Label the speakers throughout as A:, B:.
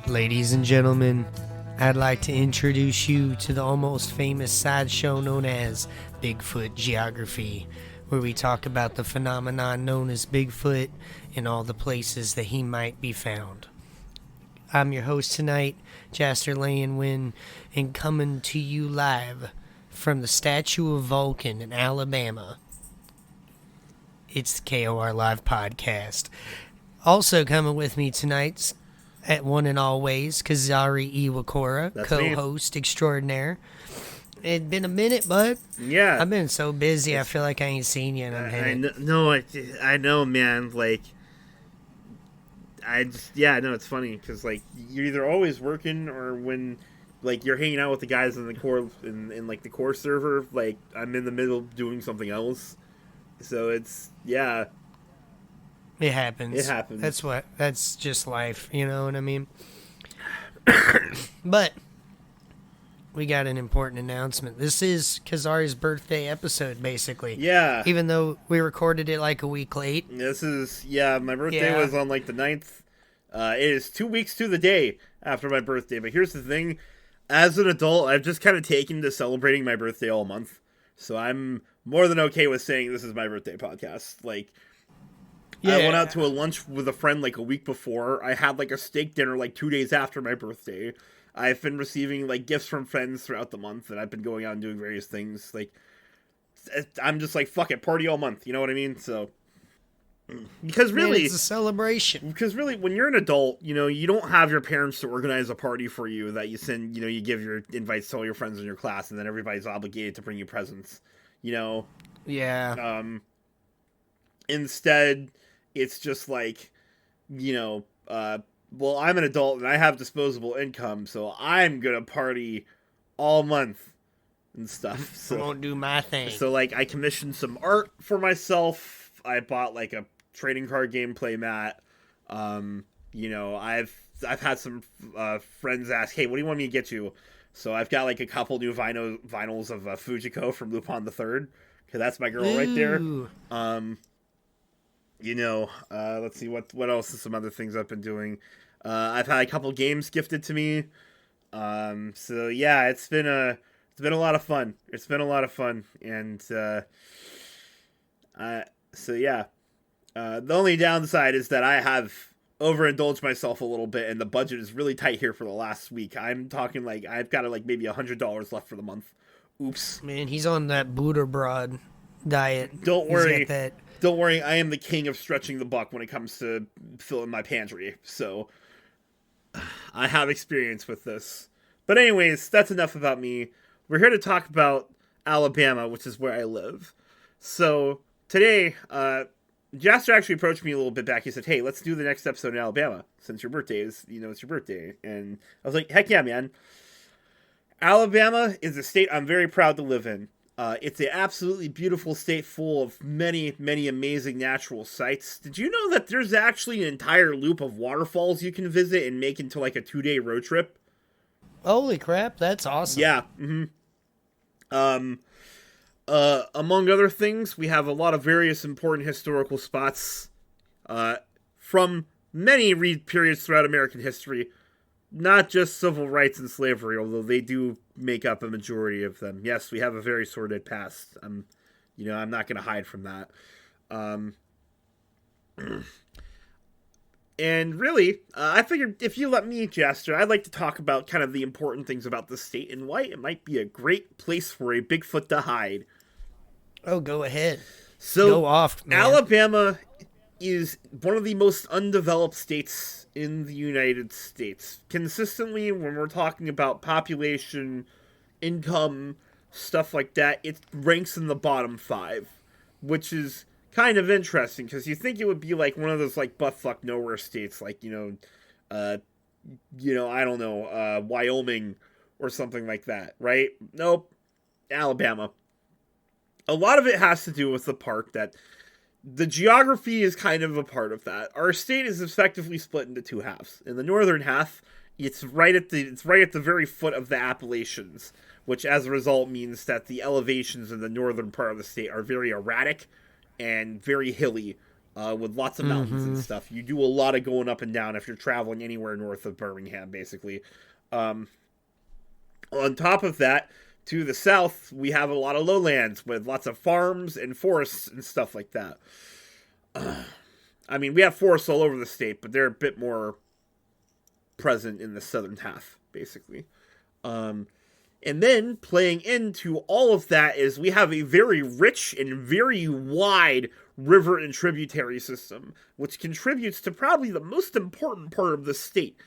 A: Ladies and gentlemen, I'd like to introduce you to the almost famous sideshow known as Bigfoot Geography, where we talk about the phenomenon known as Bigfoot and all the places that he might be found. I'm your host tonight, Jaster Layenwin, and coming to you live from the Statue of Vulcan in Alabama. It's the KoR Live Podcast. Also coming with me tonight, at one and always, Kazari Iwakura, co-host extraordinaire. It's been a minute, bud.
B: Yeah.
A: I've been so busy, I feel like I ain't seen you in a minute.
B: I know, man. Like, it's funny, because, like, you're either always working, or when, like, you're hanging out with the guys in the KoR, in like, the KoR server, like, I'm in the middle of doing something else. So it's, yeah.
A: It happens. That's just life, you know what I mean? But we got an important announcement. This is Kazari's birthday episode, basically.
B: Yeah.
A: Even though we recorded it like a week late.
B: My birthday was on like the 9th. It is 2 weeks to the day after my birthday. But here's the thing. As an adult, I've just kind of taken to celebrating my birthday all month. So I'm more than okay with saying this is my birthday podcast. Like, I went out to a lunch with a friend like a week before. I had like a steak dinner like 2 days after my birthday. I've been receiving like gifts from friends throughout the month, and I've been going out and doing various things. Like, I'm just like, fuck it, party all month. You know what I mean? So, because really,
A: it's a celebration.
B: Because really, when you're an adult, you know, you don't have your parents to organize a party for you that you send. You know, you give your invites to all your friends in your class, and then everybody's obligated to bring you presents. You know?
A: Yeah.
B: Instead, it's just like, you know, well, I'm an adult and I have disposable income, so I'm gonna party all month and stuff. So
A: I won't do my thing.
B: So, like, I commissioned some art for myself. I bought, like, a trading card gameplay mat. You know, I've had some friends ask, hey, what do you want me to get you? So I've got, like, a couple new vinyls of Fujiko from Lupin the Third, because that's my girl right there. You know, let's see, what else is some other things I've been doing. I've had a couple games gifted to me. So yeah, it's been a lot of fun. And so yeah. The only downside is that I have overindulged myself a little bit, and the budget is really tight here for the last week. I'm talking like I've got like maybe $100 left for the month. Oops.
A: Man, he's on that Buddha diet.
B: Don't worry, I am the king of stretching the buck when it comes to filling my pantry, so I have experience with this. But anyways, that's enough about me. We're here to talk about Alabama, which is where I live. So today, Jaster actually approached me a little bit back. He said, hey, let's do the next episode in Alabama, since your birthday is, you know, it's your birthday. And I was like, heck yeah, man. Alabama is a state I'm very proud to live in. It's an absolutely beautiful state full of many, many amazing natural sights. Did you know that there's actually an entire loop of waterfalls you can visit and make into like a 2-day road trip?
A: Holy crap, that's awesome.
B: Yeah. Mm-hmm. Among other things, we have a lot of various important historical spots from many periods throughout American history. Not just civil rights and slavery, although they do make up a majority of them. Yes, we have a very sordid past. I'm not going to hide from that. And really, I figured if you let me, Jaster, I'd like to talk about kind of the important things about the state and why it might be a great place for a Bigfoot to hide.
A: Oh, go ahead.
B: So,
A: go off, man.
B: Alabama is one of the most undeveloped states in the United States. Consistently, when we're talking about population, income, stuff like that, it ranks in the bottom 5, which is kind of interesting, because you think it would be like one of those like buttfuck nowhere states, like, I don't know, Wyoming or something like that, right? Nope. Alabama. A lot of it has to do with the part that the geography is kind of a part of that. Our state is effectively split into 2 halves. In the northern half, it's right at the very foot of the Appalachians, which as a result means that the elevations in the northern part of the state are very erratic and very hilly. with lots of mountains and stuff. You do a lot of going up and down if you're traveling anywhere north of Birmingham, basically. On top of that, to the south, we have a lot of lowlands with lots of farms and forests and stuff like that. I mean, we have forests all over the state, but they're a bit more present in the southern half, basically. And then, playing into all of that is we have a very rich and very wide river and tributary system, which contributes to probably the most important part of the state.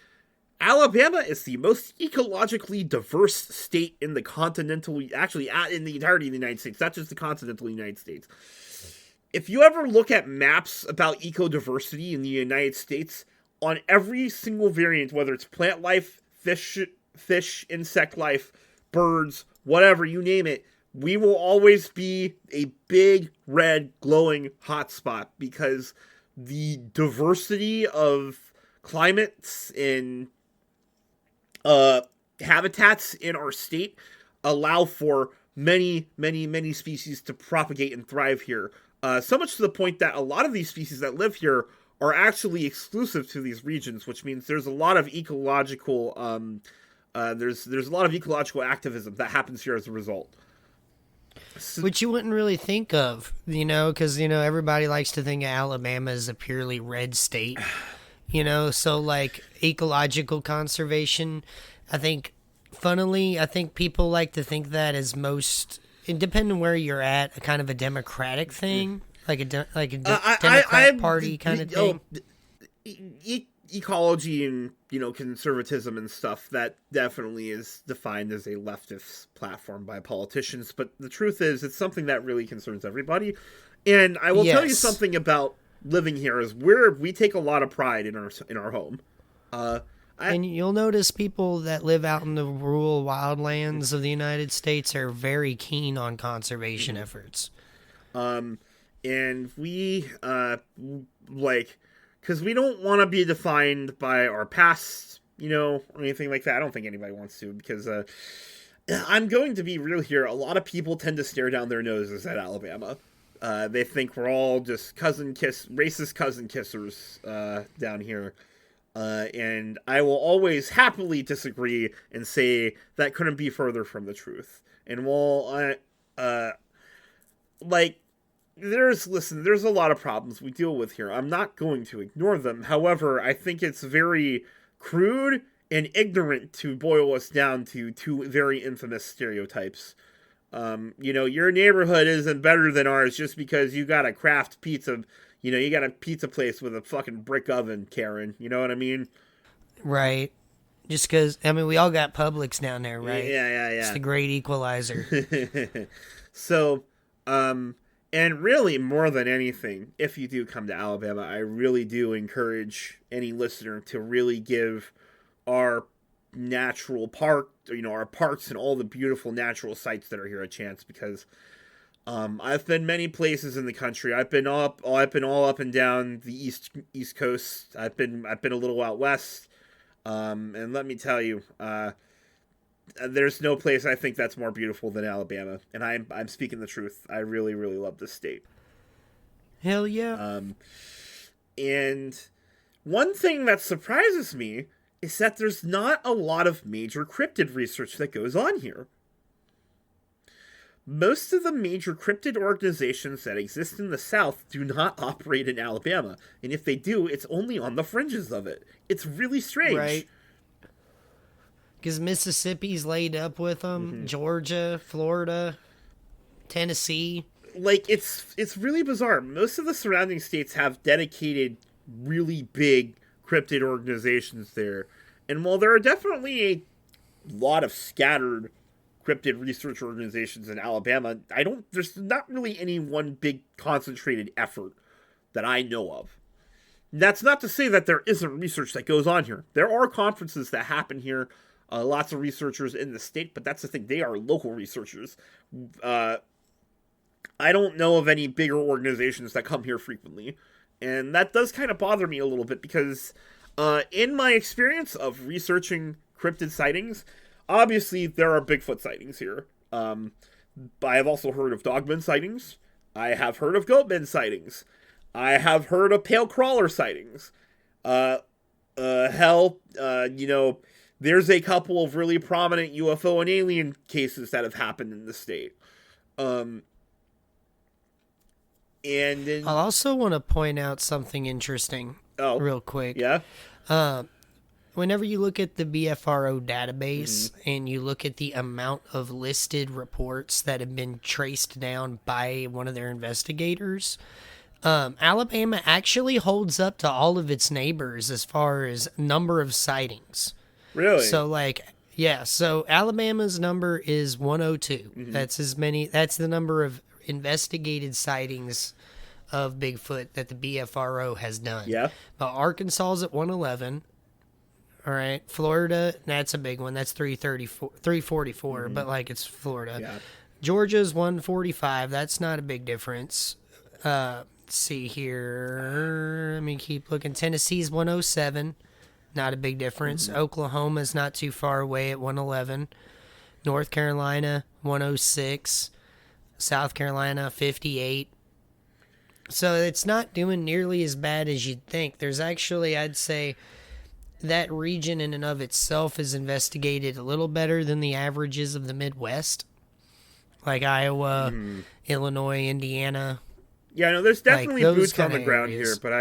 B: Alabama is the most ecologically diverse state in the continental, actually in the entirety of the United States, not just the continental United States. If you ever look at maps about ecodiversity in the United States, on every single variant, whether it's plant life, fish, insect life, birds, whatever, you name it, we will always be a big, red, glowing hotspot because the diversity of climates and habitats in our state allow for many, many, many species to propagate and thrive here. So much to the point that a lot of these species that live here are actually exclusive to these regions, which means there's a lot of ecological there's a lot of ecological activism that happens here as a result.
A: Which you wouldn't really think of, because, everybody likes to think of Alabama as a purely red state, so, like, ecological conservation, I think people like to think that as most, and depending on where you're at, a kind of a democratic thing, like a Democrat Party kind of thing.
B: Ecology and, conservatism and stuff, that definitely is defined as a leftist platform by politicians, but the truth is it's something that really concerns everybody. And I will tell you something about living here is we take a lot of pride in our home.
A: And you'll notice people that live out in the rural wildlands of the United States are very keen on conservation efforts.
B: And we because we don't want to be defined by our past, or anything like that. I don't think anybody wants to, because I'm going to be real here. A lot of people tend to stare down their noses at Alabama. They think we're all just racist cousin kissers down here. And I will always happily disagree and say that couldn't be further from the truth. And while there's a lot of problems we deal with here. I'm not going to ignore them. However, I think it's very crude and ignorant to boil us down to two very infamous stereotypes. Your neighborhood isn't better than ours just because you got a craft pizza, you got a pizza place with a fucking brick oven, Karen. You know what I mean?
A: Right. Just because, we all got Publix down there, right?
B: Yeah.
A: It's the great equalizer.
B: So, and really, more than anything, if you do come to Alabama, I really do encourage any listener to really give our natural park, our parks and all the beautiful natural sites that are here a chance, because I've been many places in the country. I've been all up and down the East Coast. I've been a little out west, and let me tell you, there's no place I think that's more beautiful than Alabama, and I'm speaking the truth. I really, really love this state.
A: Hell yeah.
B: And one thing that surprises me is that there's not a lot of major cryptid research that goes on here. Most of the major cryptid organizations that exist in the South do not operate in Alabama, and if they do, it's only on the fringes of it. It's really strange.
A: Right. Because Mississippi's laid up with them, Georgia, Florida, Tennessee.
B: It's really bizarre. Most of the surrounding states have dedicated, really big cryptid organizations there. And while there are definitely a lot of scattered cryptid research organizations in Alabama, there's not really any one big concentrated effort that I know of. That's not to say that there isn't research that goes on here. There are conferences that happen here. Lots of researchers in the state, but that's the thing. They are local researchers. I don't know of any bigger organizations that come here frequently. And that does kind of bother me a little bit because in my experience of researching cryptid sightings, obviously there are Bigfoot sightings here. I have also heard of dogman sightings. I have heard of goatman sightings. I have heard of pale crawler sightings. There's a couple of really prominent UFO and alien cases that have happened in the state. And then,
A: I also want to point out something interesting real quick.
B: Yeah?
A: Whenever you look at the BFRO database and you look at the amount of listed reports that have been traced down by one of their investigators, Alabama actually holds up to all of its neighbors as far as number of sightings.
B: Really?
A: So Alabama's number is 102. That's the number of investigated sightings of Bigfoot that the BFRO has done.
B: Yeah.
A: But Arkansas's at 111. All right. Florida, that's a big one. That's 344, but like it's Florida.
B: Yeah.
A: Georgia's 145. That's not a big difference. Let's see here. Let me keep looking. Tennessee's 107. Not a big difference. Oklahoma's not too far away at 111. North Carolina, 106. South Carolina, 58. So it's not doing nearly as bad as you'd think. There's actually, I'd say, that region in and of itself is investigated a little better than the averages of the Midwest. Like Iowa, Illinois, Indiana.
B: Yeah, no, there's definitely
A: those
B: boots on the
A: kinda
B: ground
A: areas.
B: here, but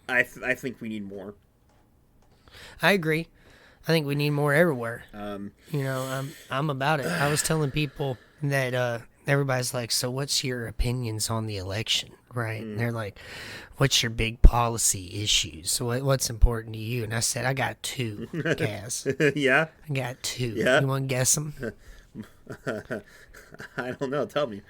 B: I think we need more.
A: I agree. I think we need more everywhere. I'm about it. I was telling people that everybody's like, so what's your opinions on the election, right? And they're like, what's your big policy issues? So what's important to you? And I said, I got two, Gaz.
B: Yeah?
A: I got two.
B: Yeah?
A: You want to guess them?
B: I don't know. Tell me.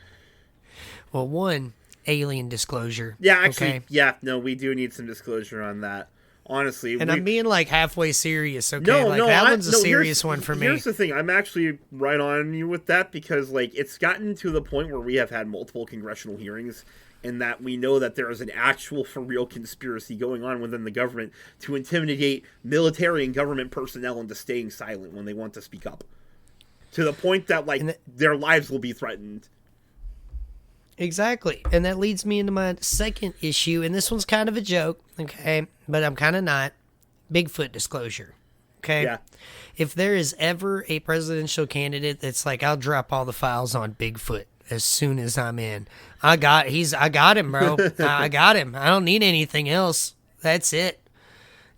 A: Well, one, alien disclosure.
B: Yeah, actually,
A: okay?
B: yeah, no, we do need some disclosure on that. Honestly.
A: And I'm being like halfway serious, okay?
B: No,
A: that one's a serious one for me.
B: Here's the thing. I'm actually right on you with that because, like, it's gotten to the point where we have had multiple congressional hearings and that we know that there is an actual for real conspiracy going on within the government to intimidate military and government personnel into staying silent when they want to speak up. To the point that, like, their lives will be threatened.
A: Exactly. And that leads me into my second issue, and this one's kind of a joke, okay? But I'm kind of not. Bigfoot disclosure, okay?
B: Yeah.
A: If there is ever a presidential candidate that's like, I'll drop all the files on Bigfoot as soon as I'm in. I got him, bro. I got him. I don't need anything else. That's it.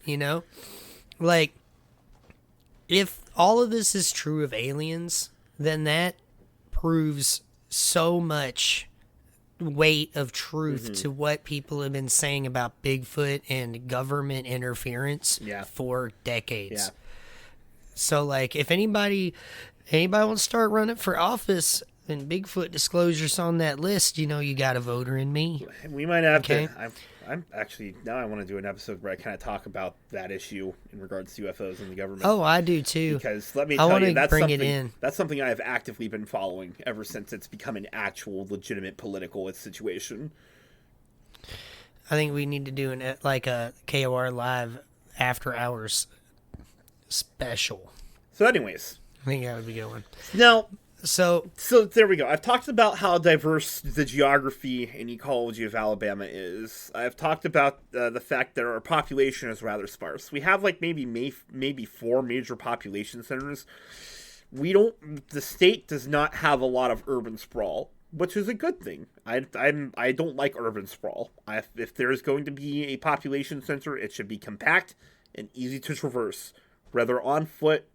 A: You know? Like, if all of this is true of aliens, then that proves so much weight of truth to what people have been saying about Bigfoot and government interference for decades. Yeah. So, like, if anybody wants to start running for office and Bigfoot disclosures on that list, you know you got a voter in me.
B: We might have to. I'm actually, now I want to do an episode where I kind of talk about that issue in regards to UFOs and the government.
A: Oh, I do too.
B: Because let me tell you,
A: that's
B: that's something I have actively been following ever since it's become an actual legitimate political situation.
A: I think we need to do a KoR Live after hours special.
B: So anyways.
A: I think that would be a good one.
B: Now,
A: So
B: there we go. I've talked about how diverse the geography and ecology of Alabama is. I've talked about the fact that our population is rather sparse. We have like maybe 4 major population centers. The state does not have a lot of urban sprawl, which is a good thing. I don't like urban sprawl. If there is going to be a population center, it should be compact and easy to traverse, whether on foot.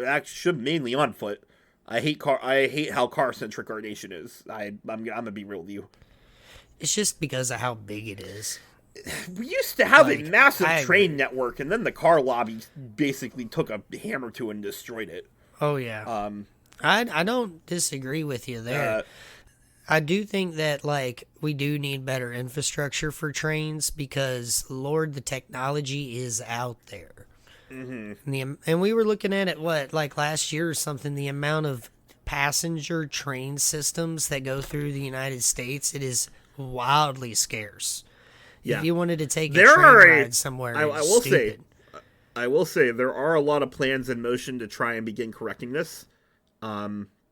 B: Actually, should mainly on foot. I hate how car-centric our nation is. I'm gonna be real with you.
A: It's just because of how big it is.
B: We used to have a massive train network, and then the car lobby basically took a hammer to it and destroyed it.
A: Oh yeah. I don't disagree with you there. I do think that like we do need better infrastructure for trains because Lord, the technology is out there. Mm-hmm. And we were looking at it, like last year or something, the amount of passenger train systems that go through the United States, it is wildly scarce. Yeah. If you wanted to take a train ride somewhere, I
B: will say there are a lot of plans in motion to try and begin correcting this,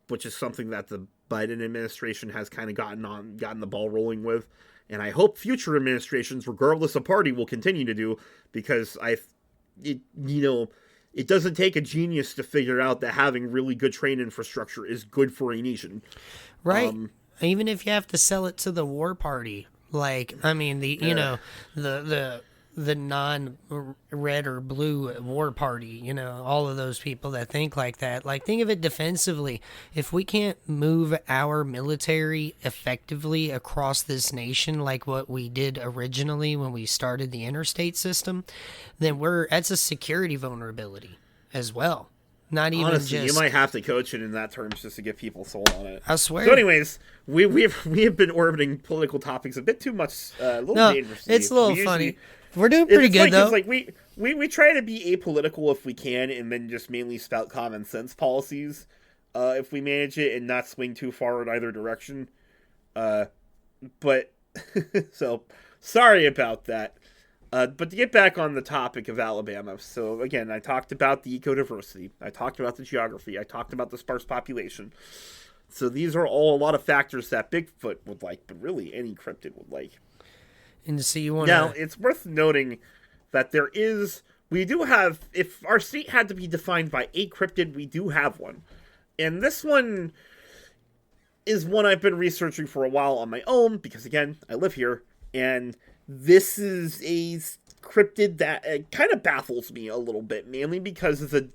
B: which is something that the Biden administration has kind of gotten the ball rolling with, and I hope future administrations, regardless of party, will continue to do, because it doesn't take a genius to figure out that having really good train infrastructure is good for a nation.
A: Right. Even if you have to sell it to the war party, like, I mean, the non-red or blue war party, all of those people that think like that. Like, think of it defensively. If we can't move our military effectively across this nation like what we did originally when we started the interstate system, then that's a security vulnerability as well. Not even
B: honestly,
A: just...
B: you might have to coach it in that terms just to get people sold on it.
A: I swear.
B: So anyways, we have been orbiting political topics a bit too much, a little dangerously.
A: It's a little funny. We're doing pretty good, though.
B: It's like we try to be apolitical if we can, and then just mainly spout common sense policies if we manage it, and not swing too far in either direction. But so sorry about that. But to get back on the topic of Alabama, so again, I talked about the ecodiversity, I talked about the geography, I talked about the sparse population. So these are all a lot of factors that Bigfoot would like, but really any cryptid would like.
A: And so you want
B: now, it's worth noting that we do have, if our state had to be defined by a cryptid, we do have one. And this one is one I've been researching for a while on my own, because again, I live here, and this is a cryptid that kind of baffles me a little bit, mainly because of the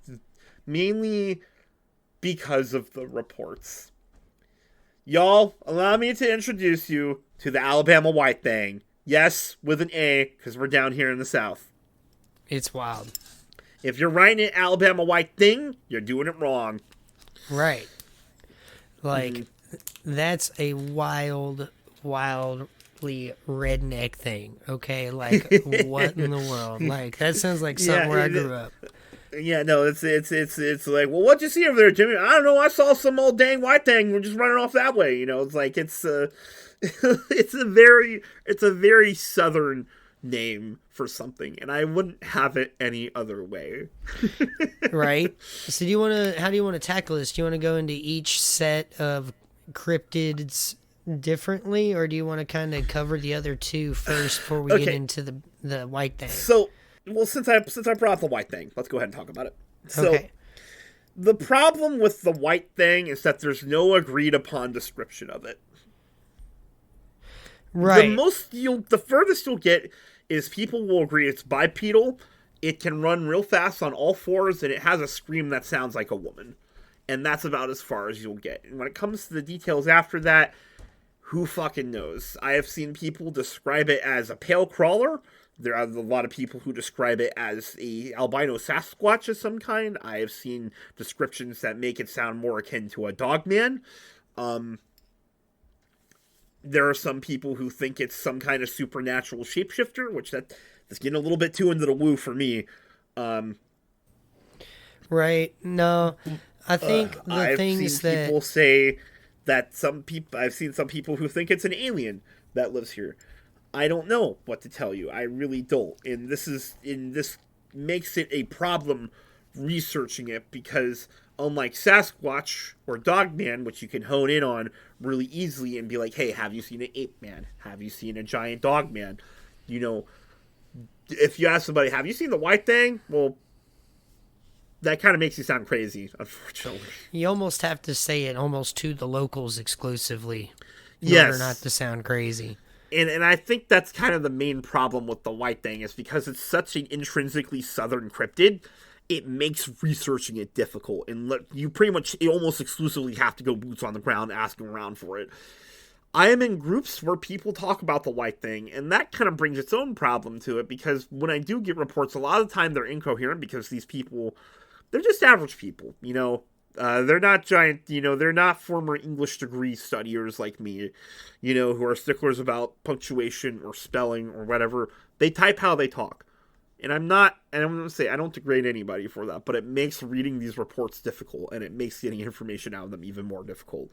B: reports. Y'all, allow me to introduce you to the Alabama white thing. Yes, with an A, because we're down here in the South.
A: It's wild.
B: If you're writing it Alabama white thing, you're doing it wrong.
A: Right. Like, that's a wildly redneck thing, okay? Like, what in the world? Like, that sounds like something where I grew up.
B: Yeah, no, it's like, well, what'd you see over there, Jimmy? I don't know, I saw some old dang white thing. We're just running off that way, It's like, it's a very southern name for something, and I wouldn't have it any other way.
A: Right. So how do you want to tackle this? Do you want to go into each set of cryptids differently, or do you want to kind of cover the other two first before we get into the white thing?
B: So, well, since I brought up the white thing, let's go ahead and talk about it. So,
A: okay.
B: The problem with the white thing is that there's no agreed upon description of it.
A: Right.
B: The furthest you'll get is people will agree it's bipedal, it can run real fast on all fours, and it has a scream that sounds like a woman. And that's about as far as you'll get. And when it comes to the details after that, who fucking knows? I have seen people describe it as a pale crawler. There are a lot of people who describe it as a albino Sasquatch of some kind. I have seen descriptions that make it sound more akin to a dogman. There are some people who think it's some kind of supernatural shapeshifter, which that's getting a little bit too into the woo for me.
A: Right. No, I think
B: I've seen people say that I've seen some people who think it's an alien that lives here. I don't know what to tell you. I really don't. And this makes it a problem researching it, because unlike Sasquatch or Dogman, which you can hone in on really easily and be like, hey, have you seen an ape man? Have you seen a giant dog man? If you ask somebody, have you seen the white thing? Well, that kind of makes you sound crazy, unfortunately.
A: You almost have to say it almost to the locals exclusively in order not to sound crazy.
B: And I think that's kind of the main problem with the white thing, is because it's such an intrinsically southern cryptid, it makes researching it difficult. And you almost exclusively have to go boots on the ground asking around for it. I am in groups where people talk about the white thing, and that kind of brings its own problem to it, because when I do get reports, a lot of the time they're incoherent, because these people, they're just average people, they're not giant, they're not former English degree studiers like me, who are sticklers about punctuation or spelling or whatever. They type how they talk. And I'm going to say, I don't degrade anybody for that, but it makes reading these reports difficult, and it makes getting information out of them even more difficult,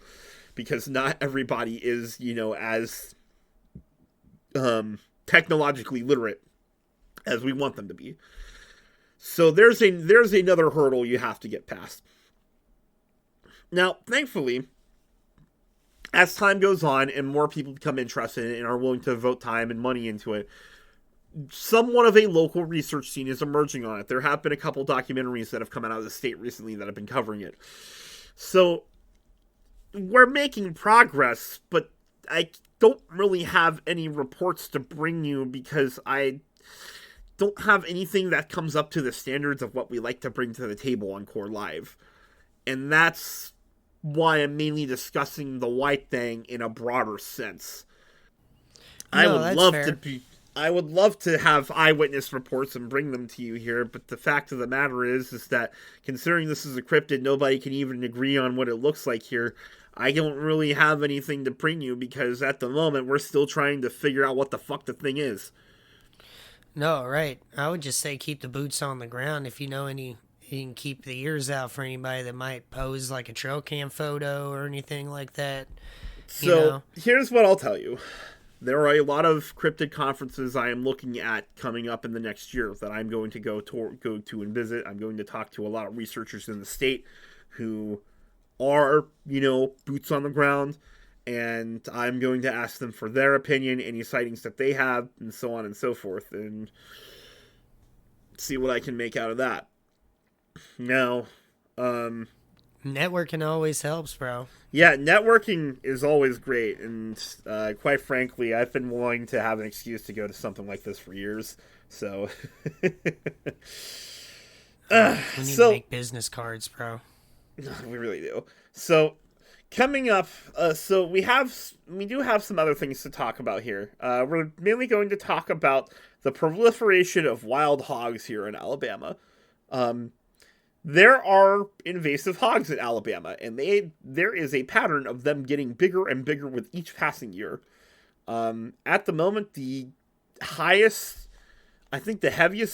B: because not everybody is, as technologically literate as we want them to be. So there's another hurdle you have to get past. Now, thankfully, as time goes on and more people become interested in it and are willing to devote time and money into it, somewhat of a local research scene is emerging on it. There have been a couple documentaries that have come out of the state recently that have been covering it. So we're making progress, but I don't really have any reports to bring you because I don't have anything that comes up to the standards of what we like to bring to the table on KoR Live. And that's why I'm mainly discussing the white thing in a broader sense. I would love to have eyewitness reports and bring them to you here, but the fact of the matter is that considering this is a cryptid, nobody can even agree on what it looks like here. I don't really have anything to bring you because at the moment we're still trying to figure out what the fuck the thing is.
A: No, right. I would just say keep the boots on the ground. If you know any, you can keep the ears out for anybody that might pose like a trail cam photo or anything like that.
B: So here's what I'll tell you. There are a lot of cryptid conferences I am looking at coming up in the next year that I'm going to go to and visit. I'm going to talk to a lot of researchers in the state who are, boots on the ground, and I'm going to ask them for their opinion, any sightings that they have, and so on and so forth, and see what I can make out of that. Now,
A: networking always helps, bro.
B: Yeah, networking is always great, and quite frankly, I've been wanting to have an excuse to go to something like this for years, so...
A: We need to make business cards, bro.
B: We really do. So, coming up, we do have some other things to talk about here. We're mainly going to talk about the proliferation of wild hogs here in Alabama. There are invasive hogs in Alabama, and there is a pattern of them getting bigger and bigger with each passing year. At the moment, the heaviest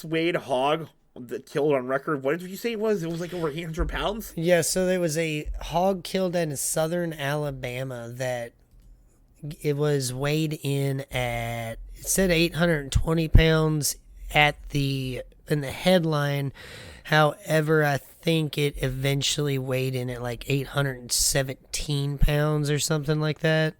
B: weighed hog that killed on record, what did you say it was? It was like over 800 pounds?
A: Yeah, so there was a hog killed in southern Alabama that it was weighed in at, it said 820 pounds in the headline. However, I think it eventually weighed in at like 817 pounds or something like that.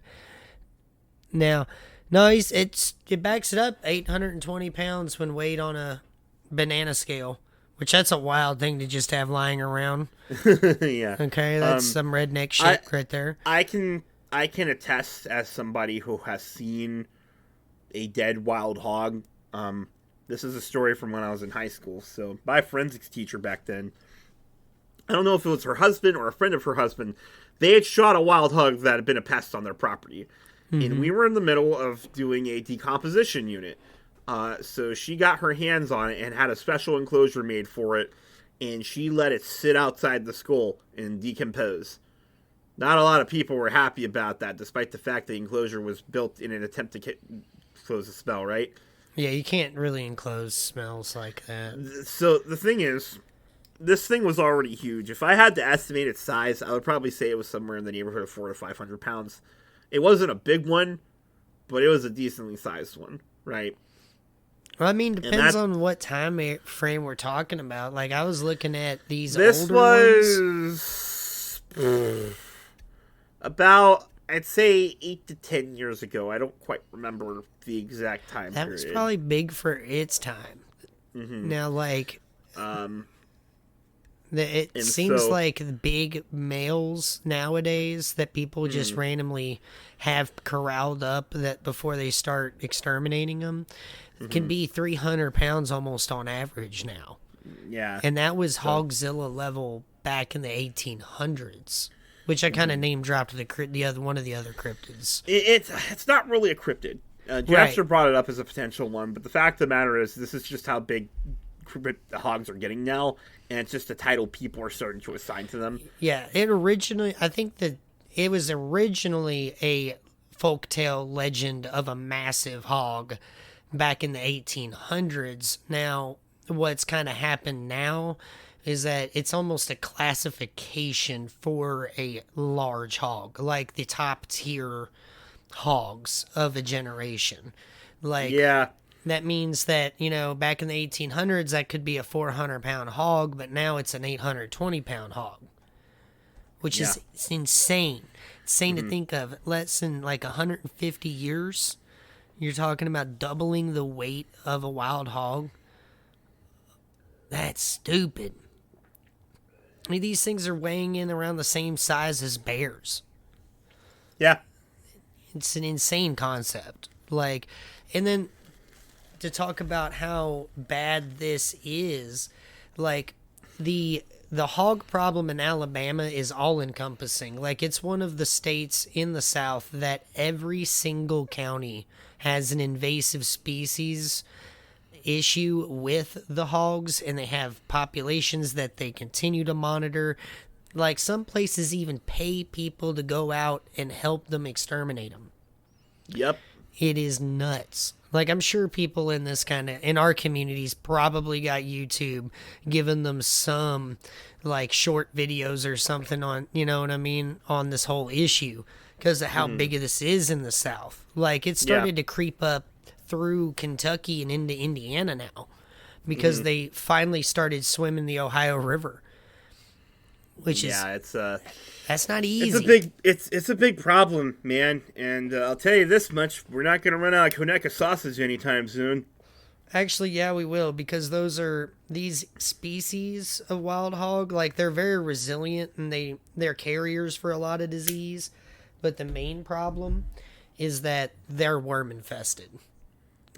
A: Now, no, it backs it up, 820 pounds when weighed on a banana scale, which that's a wild thing to just have lying around.
B: Yeah.
A: Okay, that's some redneck shit right there.
B: I can attest as somebody who has seen a dead wild hog. This is a story from when I was in high school. So my forensics teacher back then, I don't know if it was her husband or a friend of her husband, they had shot a wild hog that had been a pest on their property. Mm-hmm. And we were in the middle of doing a decomposition unit. So she got her hands on it and had a special enclosure made for it, and she let it sit outside the skull and decompose. Not a lot of people were happy about that, despite the fact the enclosure was built in an attempt to close the smell, right?
A: Yeah, you can't really enclose smells like that.
B: So the thing is, this thing was already huge. If I had to estimate its size, I would probably say it was somewhere in the neighborhood of 400 to 500 pounds. It wasn't a big one, but it was a decently sized one, right?
A: Well, I mean, depends on what time frame we're talking about. Like, I was looking at these
B: older ones. This was about, I'd say, 8 to 10 years ago. I don't quite remember the exact time period.
A: That was probably big for its time. Mm-hmm. Now, like, it seems like big males nowadays that people just randomly have corralled up that before they start exterminating them can be 300 pounds almost on average now.
B: Yeah.
A: And that was Hogzilla level back in the 1800s, which I kind of name dropped one of the other cryptids.
B: It's not really a cryptid. Jasper brought it up as a potential one, but the fact of the matter is this is just how big the hogs are getting now, and it's just a title people are starting to assign to them.
A: Yeah, I think that it was originally a folktale legend of a massive hog back in the 1800s. Now, what's kind of happened now is that it's almost a classification for a large hog, like the top tier hogs of a generation. Like, yeah. That means that, back in the 1800s, that could be a 400-pound hog, but now it's an 820-pound hog, which is insane. Insane to think of. Less than like 150 years. You're talking about doubling the weight of a wild hog. That's stupid. I mean, these things are weighing in around the same size as bears.
B: Yeah.
A: It's an insane concept. Like, and then to talk about how bad this is, like the hog problem in Alabama is all encompassing. Like, it's one of the states in the South that every single county has an invasive species issue with the hogs, and they have populations that they continue to monitor. Like, some places even pay people to go out and help them exterminate them.
B: Yep.
A: It is nuts. Like, I'm sure people in this kind of, in our communities, probably got YouTube giving them some, like, short videos or something on, you know what I mean, on this whole issue because of how big of this is in the South. Like, it started to creep up through Kentucky and into Indiana now because they finally started swimming the Ohio River, which is that's not easy.
B: It's a big problem, man. And I'll tell you this much: we're not going to run out of Conecuh sausage anytime soon.
A: Actually, yeah, we will, because these species of wild hog, like, they're very resilient and they're carriers for a lot of disease. But the main problem is that they're worm infested.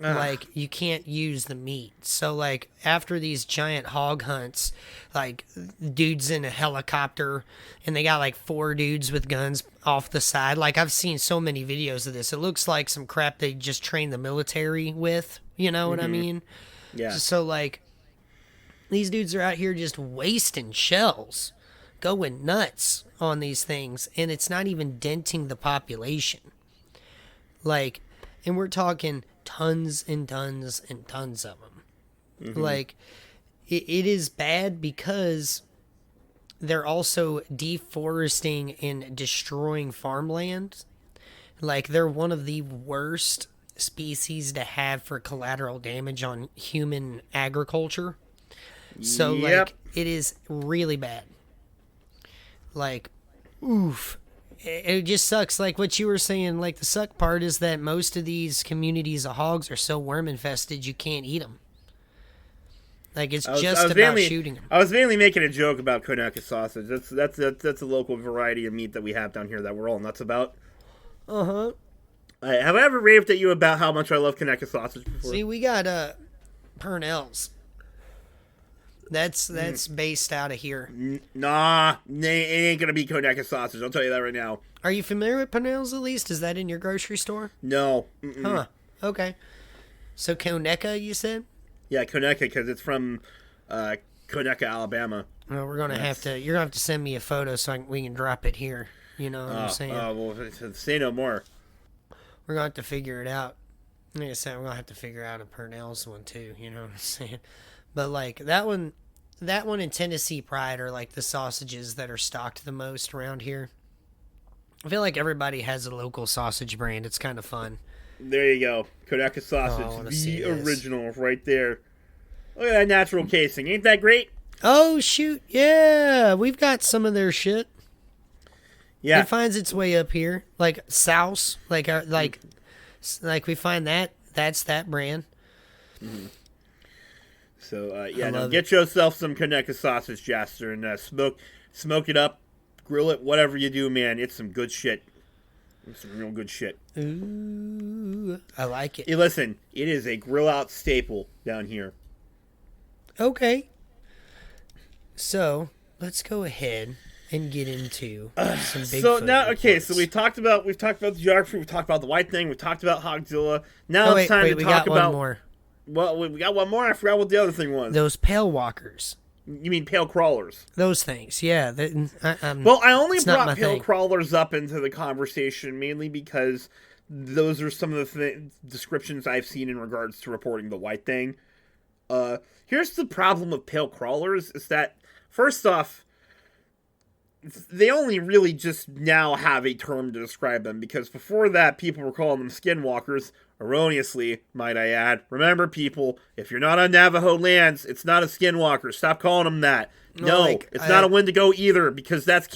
A: Like, you can't use the meat. So, like, after these giant hog hunts, like, dudes in a helicopter, and they got, like, 4 dudes with guns off the side. Like, I've seen so many videos of this. It looks like some crap they just trained the military with. You know what I mean?
B: Yeah.
A: So, like, these dudes are out here just wasting shells, going nuts on these things, and it's not even denting the population. Like, and we're talking tons and tons and tons of them. Like, it is bad because they're also deforesting and destroying farmland. Like, they're one of the worst species to have for collateral damage on human agriculture. So, like, it is really bad. Like, oof. It just sucks. Like what you were saying, like, the suck part is that most of these communities of hogs are so worm infested you can't eat them. Like, it's just about shooting them.
B: I was mainly making a joke about Conecuh sausage. That's a local variety of meat that we have down here that we're all nuts about.
A: Uh-huh.
B: Have I ever raved at you about how much I love Conecuh sausage before?
A: See, we got Purnell's. That's based out of here.
B: Nah, it ain't gonna be Conecuh sausage. I'll tell you that right now.
A: Are you familiar with Purnell's at least? Is that in your grocery store?
B: No.
A: Huh. Okay. So Conecuh, you said?
B: Yeah, Conecuh, because it's from Conecuh, Alabama.
A: Well, you're gonna have to send me a photo so we can drop it here. You know what I'm saying?
B: Well, say no more.
A: We're gonna have to figure it out. Like I said, we're gonna have to figure out a Purnell's one too. You know what I'm saying? But, like, that one and Tennessee Pride are, like, the sausages that are stocked the most around here. I feel like everybody has a local sausage brand. It's kind of fun.
B: There you go. Conecuh sausage. The original right there. Look at that natural casing. Ain't that great?
A: Oh, shoot. Yeah. We've got some of their shit.
B: Yeah.
A: It finds its way up here. Like, Souse. Like we find that. That's that brand.
B: Mm-hmm. So, get yourself some Conecuh sausage, Jaster, and smoke it up, grill it, whatever you do, man. It's some good shit. It's some real good shit.
A: Ooh, I like it.
B: Hey, listen, it is a grill-out staple down here.
A: Okay. So, let's go ahead and get into some Bigfoot.
B: So now, so we've talked about the geography, we've talked about the white thing, we've talked about Hogzilla. Now it's time to talk about...
A: one more.
B: Well, we got one more. I forgot what the other thing was.
A: Those pale walkers.
B: You mean pale crawlers?
A: Those things, yeah.
B: Well, I only brought pale crawlers up into the conversation mainly because those are some of the descriptions I've seen in regards to reporting the white thing. Here's the problem with pale crawlers is that, first off, they only really just now have a term to describe them, because before that, people were calling them skinwalkers, erroneously, might I add. Remember, people, if you're not on Navajo lands, it's not a skinwalker. Stop calling them that. No, it's not a Wendigo either, because that's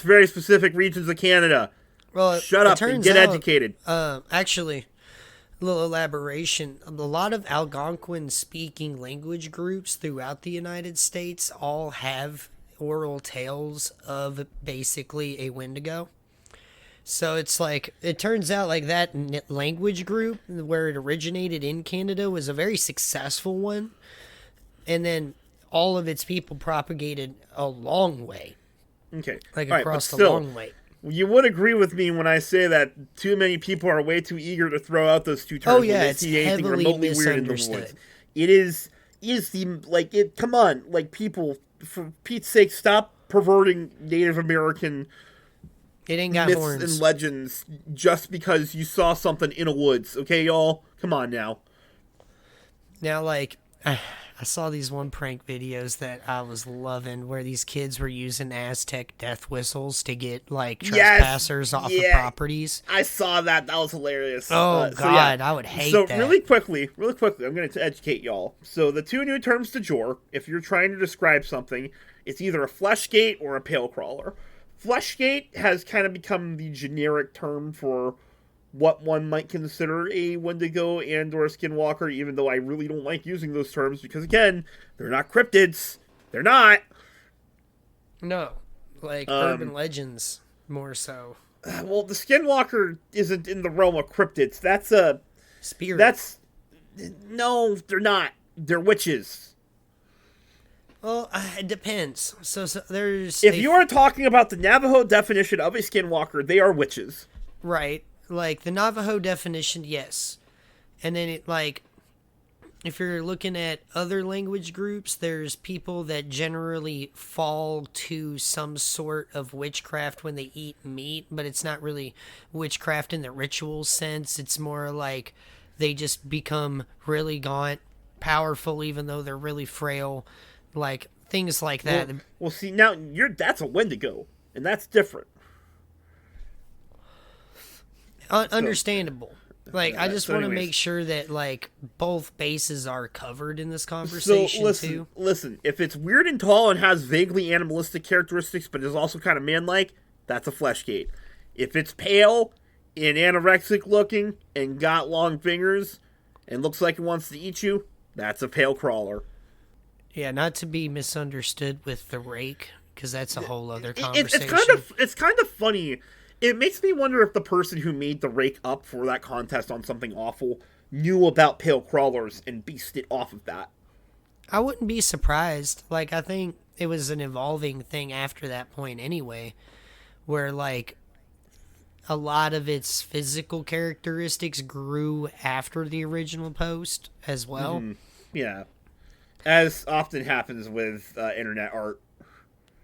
B: very specific regions of Canada.
A: Well,
B: shut up and get educated.
A: Actually, a little elaboration. A lot of Algonquin-speaking language groups throughout the United States all have oral tales of basically a Wendigo. So it's like, it turns out like that language group where it originated in Canada was a very successful one. And then all of its people propagated a long way.
B: Okay.
A: Like across the long way.
B: You would agree with me when I say that too many people are way too eager to throw out those two terms.
A: Oh yeah,
B: when they
A: it's
B: see anything
A: heavily
B: remotely weird in the
A: misunderstood.
B: woods. It is the, like, it, come on, like, people, for Pete's sake, stop perverting Native American
A: It ain't got
B: myths
A: horns.
B: and legends just because you saw something in a woods. Okay, y'all? Come on now.
A: Now, like, I saw these one prank videos that I was loving where these kids were using Aztec death whistles to get, like, trespassers off of properties.
B: I saw that. That was hilarious.
A: Oh, God, I would hate that.
B: So, really quickly, I'm going to educate y'all. So, the two new terms du jour, if you're trying to describe something, it's either a flesh gate or a pale crawler. Flesh gate has kind of become the generic term for what one might consider a Wendigo and or a skinwalker, even though I really don't like using those terms because, again, they're not cryptids. They're not.
A: No. Like, urban legends, more so.
B: Well, the skinwalker isn't in the realm of cryptids. That's a...
A: Spirit.
B: No, they're not. They're witches.
A: Well, it depends. So there's...
B: If you are talking about the Navajo definition of a skinwalker, they are witches.
A: Right. Like, the Navajo definition, yes. And then, if you're looking at other language groups, there's people that generally fall to some sort of witchcraft when they eat meat, but it's not really witchcraft in the ritual sense. It's more like they just become really gaunt, powerful, even though they're really frail. Like, things like that.
B: Well, see, now, that's a Wendigo, and that's different.
A: Understandable. Like, I just want to make sure that, like, both bases are covered in this conversation, too.
B: Listen, if it's weird and tall and has vaguely animalistic characteristics, but is also kind of man-like, that's a flesh gate. If it's pale and anorexic looking and got long fingers and looks like it wants to eat you, that's a pale crawler.
A: Yeah, not to be misunderstood with the rake, because that's a whole other conversation.
B: It's kind of funny. It makes me wonder if the person who made the rake up for that contest on something awful knew about pale crawlers and based it off of that.
A: I wouldn't be surprised. Like, I think it was an evolving thing after that point anyway, where, like, a lot of its physical characteristics grew after the original post as well.
B: Mm-hmm. Yeah. As often happens with internet art.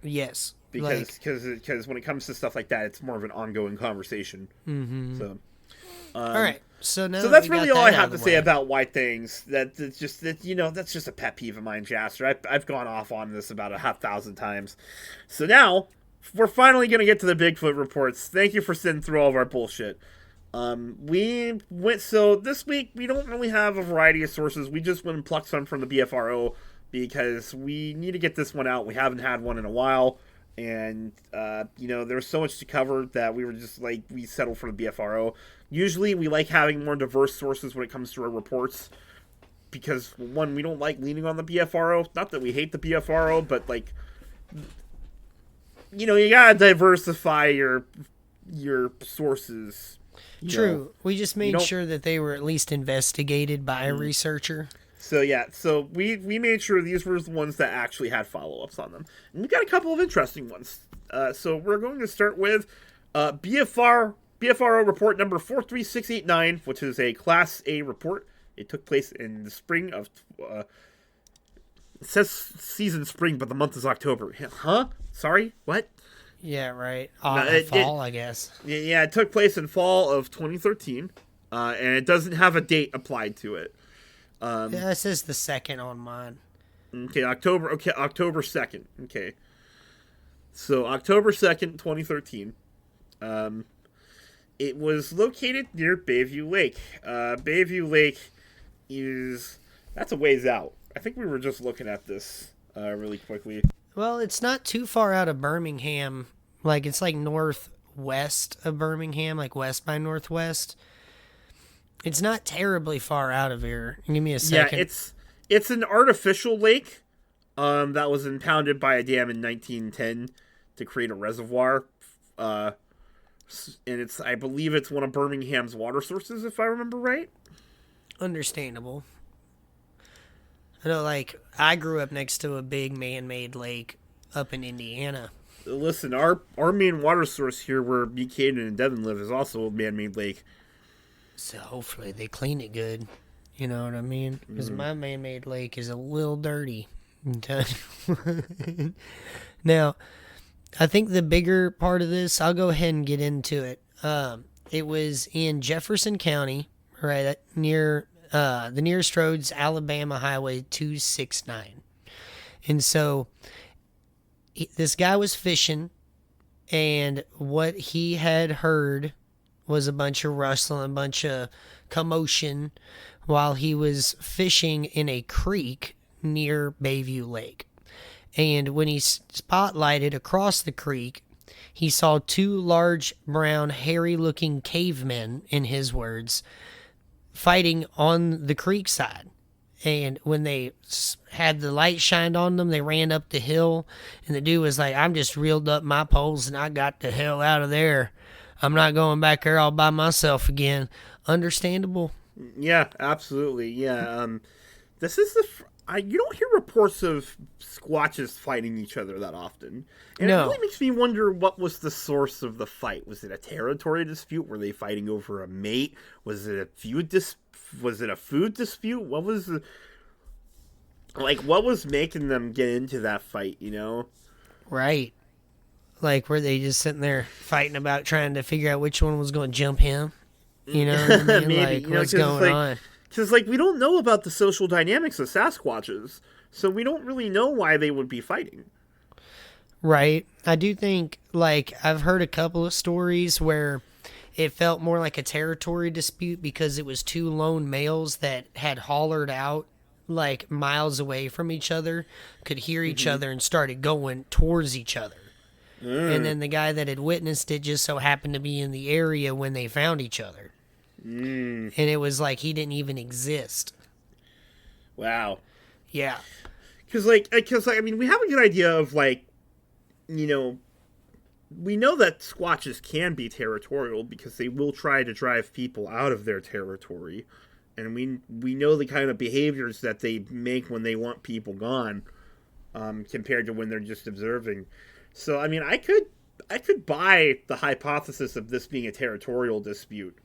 A: Yes.
B: Because when it comes to stuff like that, it's more of an ongoing conversation.
A: Mm-hmm.
B: So,
A: all right. So
B: that's really all I have to say about white things. That's just a pet peeve of mine, Jasper. I've gone off on this about 1,000 times. So now we're finally gonna get to the Bigfoot reports. Thank you for sitting through all of our bullshit. So this week we don't really have a variety of sources. We just went and plucked some from the BFRO because we need to get this one out. We haven't had one in a while. And, there was so much to cover that we were just like, we settled for the BFRO. Usually we like having more diverse sources when it comes to our reports because, one, we don't like leaning on the BFRO. Not that we hate the BFRO, but, like, you gotta diversify your sources.
A: True. We just made sure that they were at least investigated by a researcher.
B: So we made sure these were the ones that actually had follow-ups on them. And we've got a couple of interesting ones. So we're going to start with BFRO report number 43689, which is a Class A report. It took place in the spring of... it says season spring, but the month is October. Huh? Sorry? What?
A: Yeah, right. Fall, I guess.
B: Yeah, it took place in fall of 2013, and it doesn't have a date applied to it.
A: Yeah, it says the 2nd on mine.
B: Okay, October 2nd. Okay. So October 2nd, 2013. It was located near Bayview Lake. Bayview Lake that's a ways out. I think we were just looking at this really quickly.
A: Well, it's not too far out of Birmingham. Like, it's like northwest of Birmingham, like west by northwest. It's not terribly far out of here. Give me a second.
B: Yeah, it's an artificial lake that was impounded by a dam in 1910 to create a reservoir. And I believe it's one of Birmingham's water sources, if I remember right.
A: Understandable. I know, like, I grew up next to a big man-made lake up in Indiana.
B: Listen, our main water source here where Buchanan and Devin live is also a man-made lake.
A: So hopefully they clean it good. You know what I mean? Because my man-made lake is a little dirty. Now, I think the bigger part of this, I'll go ahead and get into it. It was in Jefferson County, right near the nearest road's Alabama Highway 269. And so this guy was fishing, and what he had heard was a bunch of rustling, a bunch of commotion while he was fishing in a creek near Bayview Lake. And when he spotlighted across the creek, he saw two large, brown, hairy-looking cavemen, in his words, fighting on the creek side. And when they had the light shined on them, they ran up the hill, and the dude was like, "I'm just reeled up my poles, and I got the hell out of there. I'm not going back there all by myself again." Understandable?
B: Yeah, absolutely. Yeah, this is you don't hear reports of Squatches fighting each other that often. And
A: No.
B: It really makes me wonder what was the source of the fight. Was it a territory dispute? Were they fighting over a mate? Was it a food dispute? What was what was making them get into that fight, you know?
A: Right. Like, were they just sitting there fighting about trying to figure out which one was going to jump him? You know what I mean?
B: Maybe.
A: Like, what's going on?
B: Because, we don't know about the social dynamics of Sasquatches, so we don't really know why they would be fighting.
A: Right. I do think, I've heard a couple of stories where it felt more like a territory dispute because it was two lone males that had hollered out, miles away from each other, could hear each other, and started going towards each other. And then the guy that had witnessed it just so happened to be in the area when they found each other. And it was like he didn't even exist.
B: Wow.
A: Yeah.
B: Because we have a good idea of, we know that Squatches can be territorial because they will try to drive people out of their territory. And we know the kind of behaviors that they make when they want people gone, compared to when they're just observing. So, I could buy the hypothesis of this being a territorial dispute.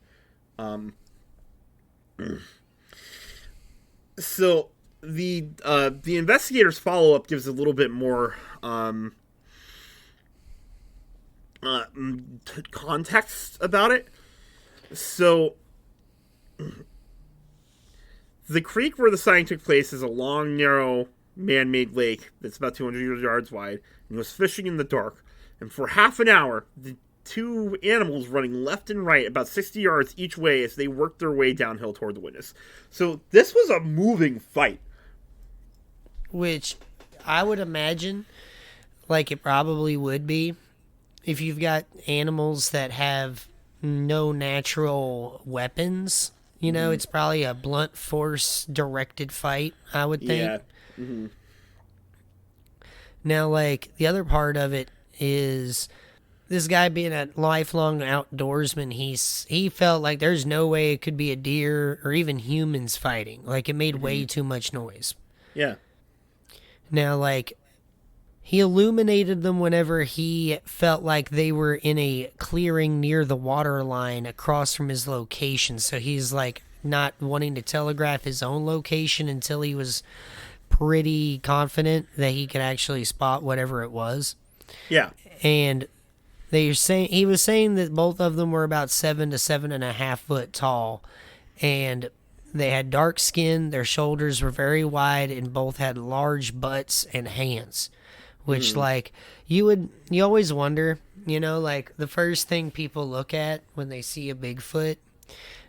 B: So the investigators' follow-up gives a little bit more context about it. So the creek where the sighting took place is a long, narrow, man-made lake that's about 200 yards wide, and he was fishing in the dark. And for half an hour, the two animals running left and right about 60 yards each way as they worked their way downhill toward the witness. So this was a moving fight.
A: Which I would imagine, it probably would be, if you've got animals that have no natural weapons. You know, it's probably a blunt force directed fight, I would think.
B: Yeah. Mm-hmm.
A: Now, the other part of it is this guy being a lifelong outdoorsman, he felt like there's no way it could be a deer or even humans fighting. It made way too much noise.
B: Yeah.
A: Now, he illuminated them whenever he felt like they were in a clearing near the water line across from his location. So he's, not wanting to telegraph his own location until he was pretty confident that he could actually spot whatever it was.
B: Yeah.
A: And he was saying that both of them were about 7 to 7.5 foot tall, and they had dark skin, their shoulders were very wide, and both had large butts and hands. which like you always wonder, like the first thing people look at when they see a Bigfoot,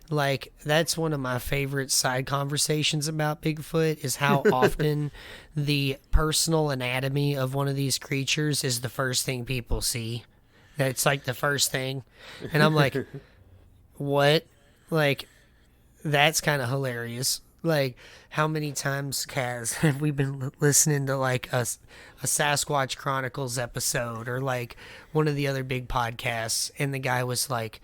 A: like that's one of my favorite side conversations about Bigfoot is how often the personal anatomy of one of these creatures is the first thing people see. That's like the first thing. And I'm like, what? Like, that's kind of hilarious. Like, how many times, Kaz, have we been listening to like a Sasquatch Chronicles episode or like one of the other big podcasts, and the guy was like,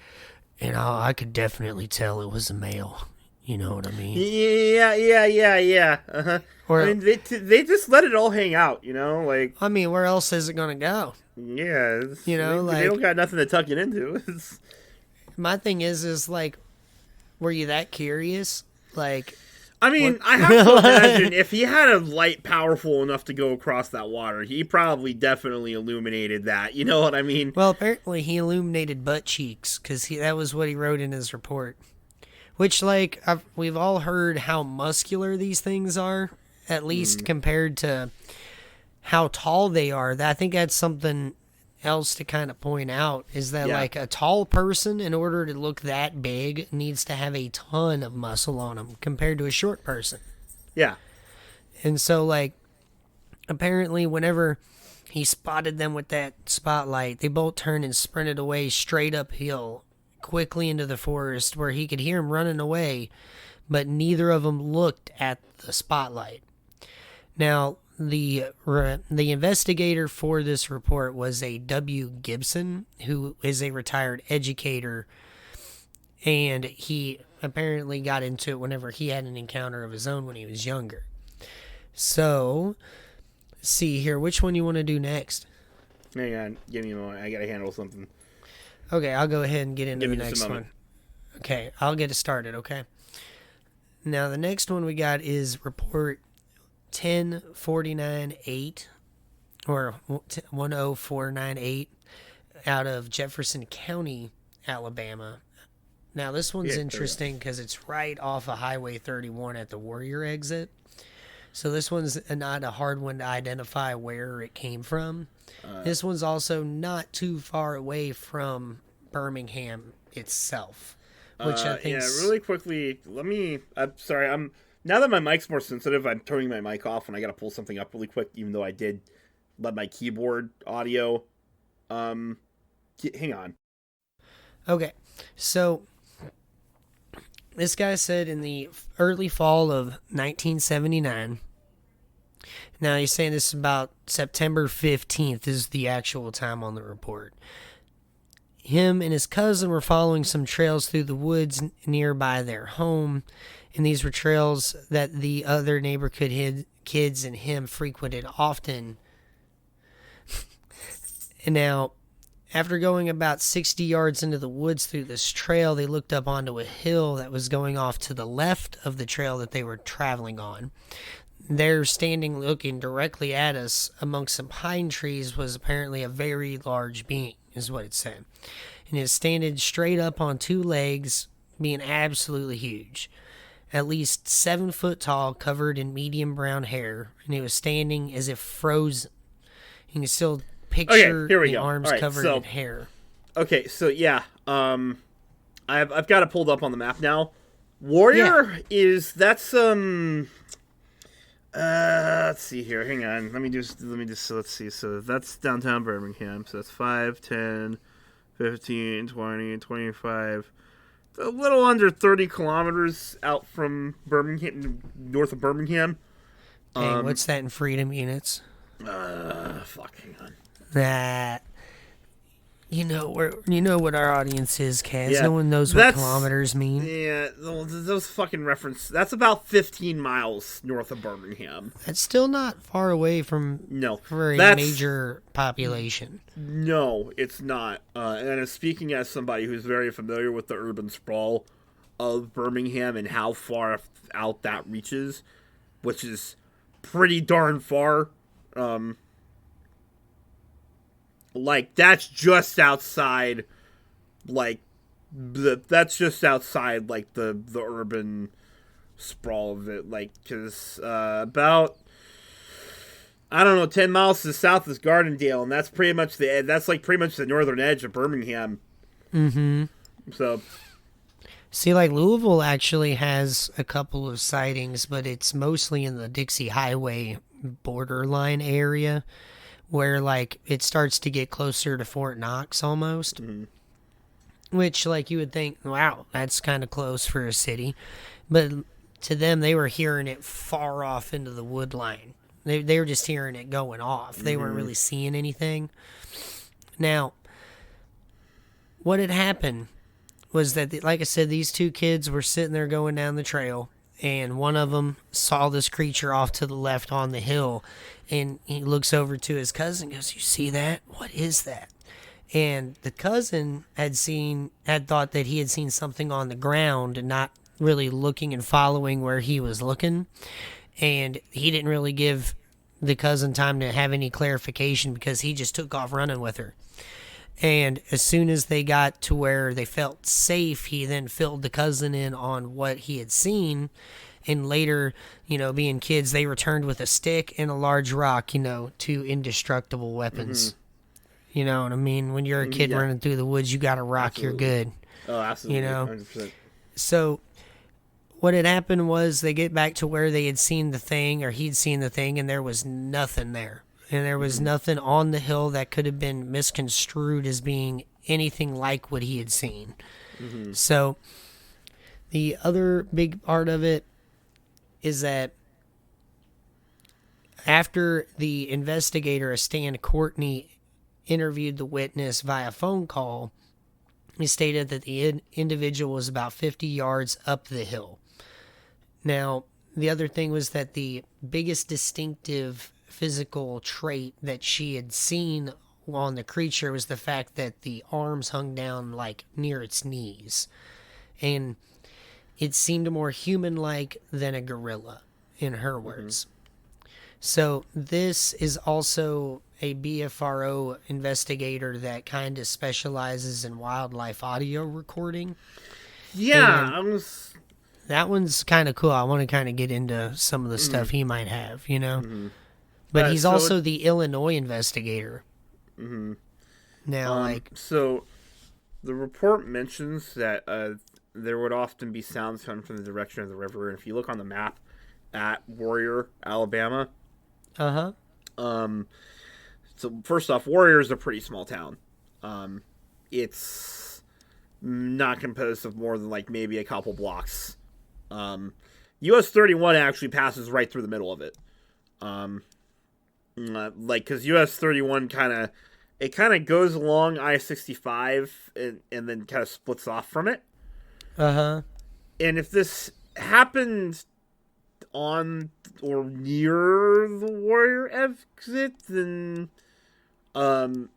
A: I could definitely tell it was a male. You know what I mean?
B: Yeah. Uh-huh.
A: Or,
B: I mean, they just let it all hang out, like...
A: I mean, where else is it going to go?
B: Yeah.
A: They
B: don't got nothing to tuck it into.
A: My thing is like, were you that curious? Like...
B: I mean, I have to imagine if he had a light powerful enough to go across that water, he probably definitely illuminated that. You know what I mean?
A: Well, apparently he illuminated butt cheeks because that was what he wrote in his report. Which, like, we've all heard how muscular these things are, at least compared to how tall they are. I think that's something else to kind of point out is that like a tall person, in order to look that big, needs to have a ton of muscle on them compared to a short person.
B: Yeah.
A: And so like apparently whenever he spotted them with that spotlight, they both turned and sprinted away straight uphill quickly into the forest where he could hear him running away, but neither of them looked at the spotlight. Now the investigator for this report was a W. Gibson, who is a retired educator, and he apparently got into it whenever he had an encounter of his own when he was younger. So, let's see here, which one you want to do next?
B: Hang on, give me a moment. I gotta handle something.
A: Okay, I'll go ahead and get into the next one. Okay, I'll get it started, okay? Now, the next one we got is report 10498 or 10498 out of Jefferson County, Alabama. Now this one's interesting because it's right off of Highway 31 at the Warrior exit. So this one's not a hard one to identify where it came from. This one's also not too far away from Birmingham itself, which I think.
B: Yeah, really quickly. I'm sorry. Now that my mic's more sensitive, I'm turning my mic off, and I got to pull something up really quick. Even though I did let my keyboard audio. Hang on.
A: Okay, so this guy said in the early fall of 1979. Now he's saying this is about September 15th is the actual time on the report. Him and his cousin were following some trails through the woods nearby their home, and these were trails that the other neighborhood kids and him frequented often. And now, after going about 60 yards into the woods through this trail, they looked up onto a hill that was going off to the left of the trail that they were traveling on. There, standing looking directly at us amongst some pine trees, was apparently a very large being, is what it said. And it standing straight up on two legs, being absolutely huge. At least 7 foot tall, covered in medium brown hair, and it was standing as if frozen. You can still picture the arms covered in hair.
B: Okay, so yeah, I've got it pulled up on the map now. Warrior that's let's see here. Hang on. Let me just let's see. So that's downtown Birmingham. So that's 5, 10, 15, 20, 25. A little under 30 kilometers out from Birmingham, north of Birmingham.
A: Hey, what's that in freedom units?
B: Hang on.
A: That you know what our audience is, Kaz. Yeah, no one knows what kilometers mean.
B: Yeah, those fucking reference. That's about 15 miles north of Birmingham.
A: That's still not far away from for a major population.
B: No, it's not. And speaking as somebody who's very familiar with the urban sprawl of Birmingham and how far out that reaches, which is pretty darn far. Like, that's just outside, like, the urban sprawl of it, like, because about I don't know, 10 miles to the south is Gardendale, and that's pretty much the northern edge of Birmingham.
A: Mm-hmm.
B: So,
A: see, like Louisville actually has a couple of sightings, but it's mostly in the Dixie Highway borderline area where like it starts to get closer to Fort Knox almost.
B: mm-hmm.
A: Which like you would think, wow, that's kind of close for a city. But to them, they were hearing it far off into the wood line. They were just hearing it going off. They weren't really seeing anything. Now, what had happened was that, like I said, these two kids were sitting there going down the trail, and one of them saw this creature off to the left on the hill, and he looks over to his cousin and goes, "You see that? What is that?" And the cousin had thought that he had seen something on the ground and not really looking and following where he was looking. And he didn't really give the cousin time to have any clarification because he just took off running with her. And as soon as they got to where they felt safe, he then filled the cousin in on what he had seen. And later, being kids, they returned with a stick and a large rock, two indestructible weapons.
B: Mm-hmm.
A: You know what I mean? When you're a kid running through the woods, you got a rock,
B: absolutely.
A: You're good.
B: Oh, absolutely. 100%.
A: So what had happened was they get back to where they had seen the thing, or he'd seen the thing, and there was nothing there. And there was nothing on the hill that could have been misconstrued as being anything like what he had seen. Mm-hmm. So the other big part of it is that after the investigator, Stan Courtney, interviewed the witness via phone call, he stated that the individual was about 50 yards up the hill. Now, the other thing was that the biggest distinctive physical trait that she had seen on the creature was the fact that the arms hung down like near its knees. And it seemed more human-like than a gorilla, in her words. Mm-hmm. So this is also a BFRO investigator that kind of specializes in wildlife audio recording.
B: Yeah,
A: that one's kind of cool. I want to kind of get into some of the stuff he might have,
B: Mm-hmm.
A: But he's also the Illinois investigator.
B: Mm-hmm.
A: Now,
B: so the report mentions that there would often be sounds coming from the direction of the river, and if you look on the map at Warrior, Alabama, so first off, Warrior is a pretty small town. It's not composed of more than like maybe a couple blocks. US 31 actually passes right through the middle of it. Because US 31 kind of goes along I-65 and then kind of splits off from it. And if this happened on or near the Warrior exit, then I don't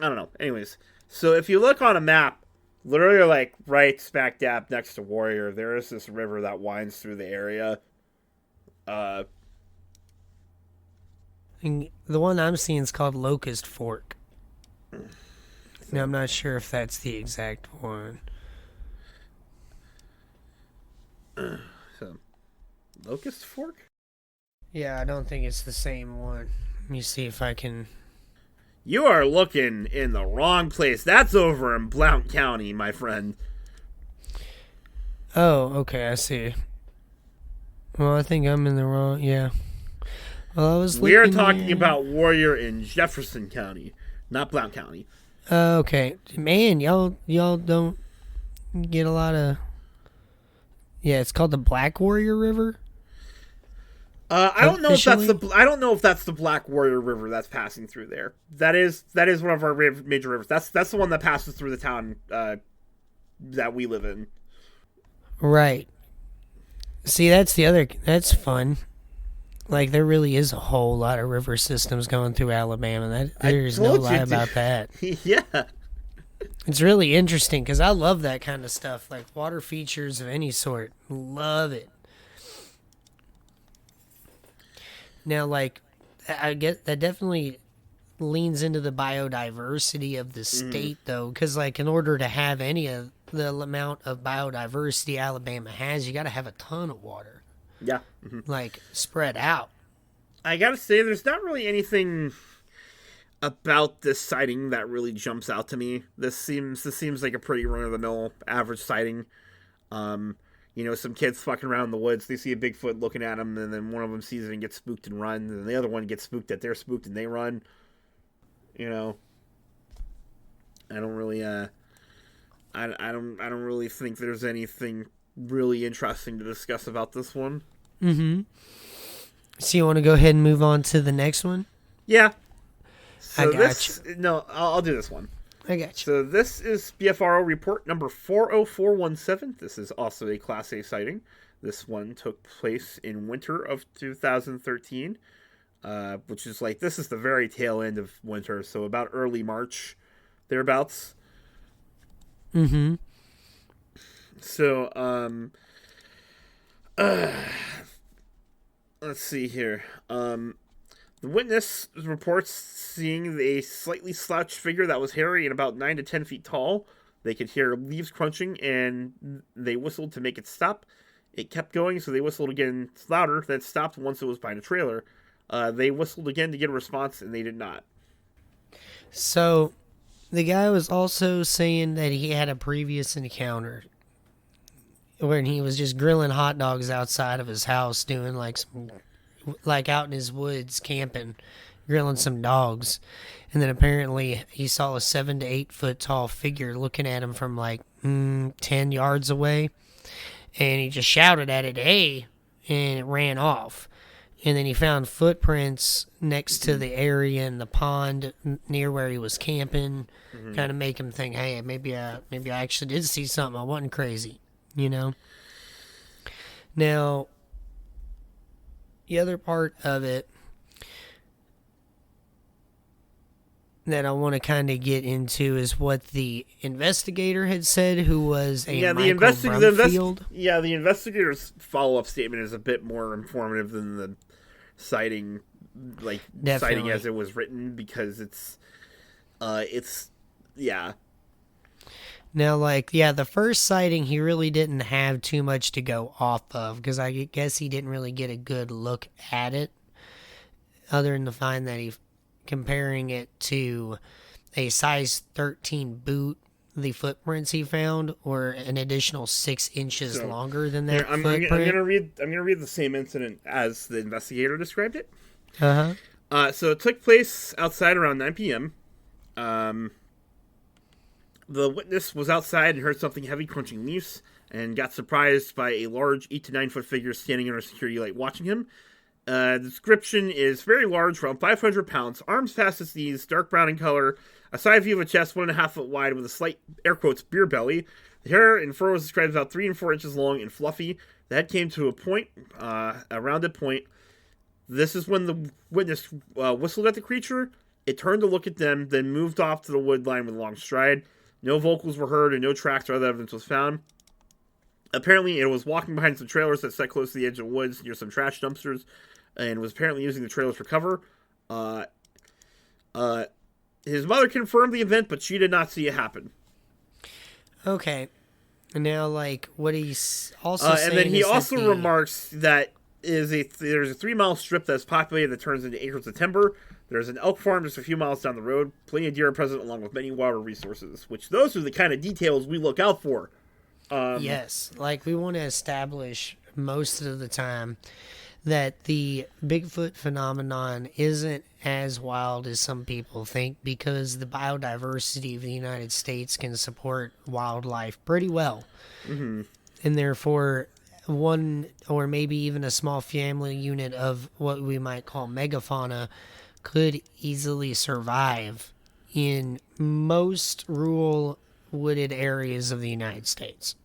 B: know. Anyways, so if you look on a map, literally like right smack dab next to Warrior, there is this river that winds through the area.
A: And the one I'm seeing is called Locust Fork. Now, I'm not sure if that's the exact one.
B: So, Locust Fork?
A: Yeah, I don't think it's the same one. Let me see if I can...
B: You are looking in the wrong place. That's over in Blount County, my friend.
A: Oh, okay, I see. Well, I think I'm in the wrong... Yeah. Well,
B: we are talking about Warrior in Jefferson County, not Blount County.
A: Okay. Man, y'all don't get a lot of... Yeah, it's called the Black Warrior River.
B: I don't know if that's the Black Warrior River that's passing through there. That is one of our major rivers. That's the one that passes through the town that we live in.
A: Right. See, that's fun. Like, there really is a whole lot of river systems going through Alabama. There's no lie about that.
B: Yeah.
A: It's really interesting because I love that kind of stuff, like water features of any sort. Love it. Now, like, I get that definitely leans into the biodiversity of the state, though, because, like, in order to have any of the amount of biodiversity Alabama has, you got to have a ton of water.
B: Yeah.
A: Like, spread out.
B: I gotta say, there's not really anything about this sighting that really jumps out to me. This seems like a pretty run-of-the-mill average sighting. Some kids fucking around in the woods, they see a Bigfoot looking at them, and then one of them sees it and gets spooked and runs, and the other one gets spooked that they're spooked and they run. I don't really, I don't really think there's anything really interesting to discuss about this one.
A: Mm-hmm. So you want to go ahead and move on to the next one?
B: Yeah. So
A: I got you.
B: No, I'll do this one.
A: I got you.
B: So this is BFRO report number 40417. This is also a Class A sighting. This one took place in winter of 2013, which is this is the very tail end of winter, so about early March, thereabouts.
A: Mm-hmm.
B: So, let's see here. The witness reports seeing a slightly slouched figure that was hairy and about 9 to 10 feet tall. They could hear leaves crunching, and they whistled to make it stop. It kept going, so they whistled again louder, then stopped once it was behind a trailer. They whistled again to get a response, and they did not.
A: So, the guy was also saying that he had a previous encounter when he was just grilling hot dogs outside of his house, doing out in his woods camping, grilling some dogs, and then apparently he saw a 7 to 8 foot tall figure looking at him from 10 yards away, and he just shouted at it, "Hey!" and it ran off. And then he found footprints next to the area in the pond near where he was camping, kind of make him think, "Hey, maybe I actually did see something. I wasn't crazy," Now, the other part of it that I want to kind of get into is what the investigator had said, who was Michael Brumfield.
B: The investigator's follow-up statement is a bit more informative than the sighting as it was written, because it's
A: Now, the first sighting, he really didn't have too much to go off of, because I guess he didn't really get a good look at it, other than the fact that he, comparing it to a size 13 boot, the footprints he found were an additional 6 inches longer than that footprint.
B: I'm gonna read the same incident as the investigator described it. So it took place outside around 9 p.m. The witness was outside and heard something heavy crunching leaves, and got surprised by a large 8 to 9 foot figure standing under a security light watching him. The description is very large, around 500 pounds, arms past his knees, dark brown in color, a side view of a chest 1.5 foot wide with a slight, air quotes, beer belly. The hair and fur was described about 3 and 4 inches long and fluffy. The head came to a point, a rounded point. This is when the witness whistled at the creature. It turned to look at them, then moved off to the wood line with a long stride. No vocals were heard, and no tracks or other evidence was found. Apparently, it was walking behind some trailers that sat close to the edge of the woods near some trash dumpsters, and was apparently using the trailers for cover. His mother confirmed the event, but she did not see it happen.
A: Okay. Now, what he's also saying
B: and then he
A: is
B: also remarks that there's a 3-mile strip that's populated that turns into acres of timber. There's an elk farm just a few miles down the road. Plenty of deer are present, along with many water resources, which those are the kind of details we look out for.
A: Yes, we want to establish most of the time that the Bigfoot phenomenon isn't as wild as some people think, because the biodiversity of the United States can support wildlife pretty well. Mm-hmm. And therefore, one or maybe even a small family unit of what we might call megafauna could easily survive in most rural wooded areas of the United States.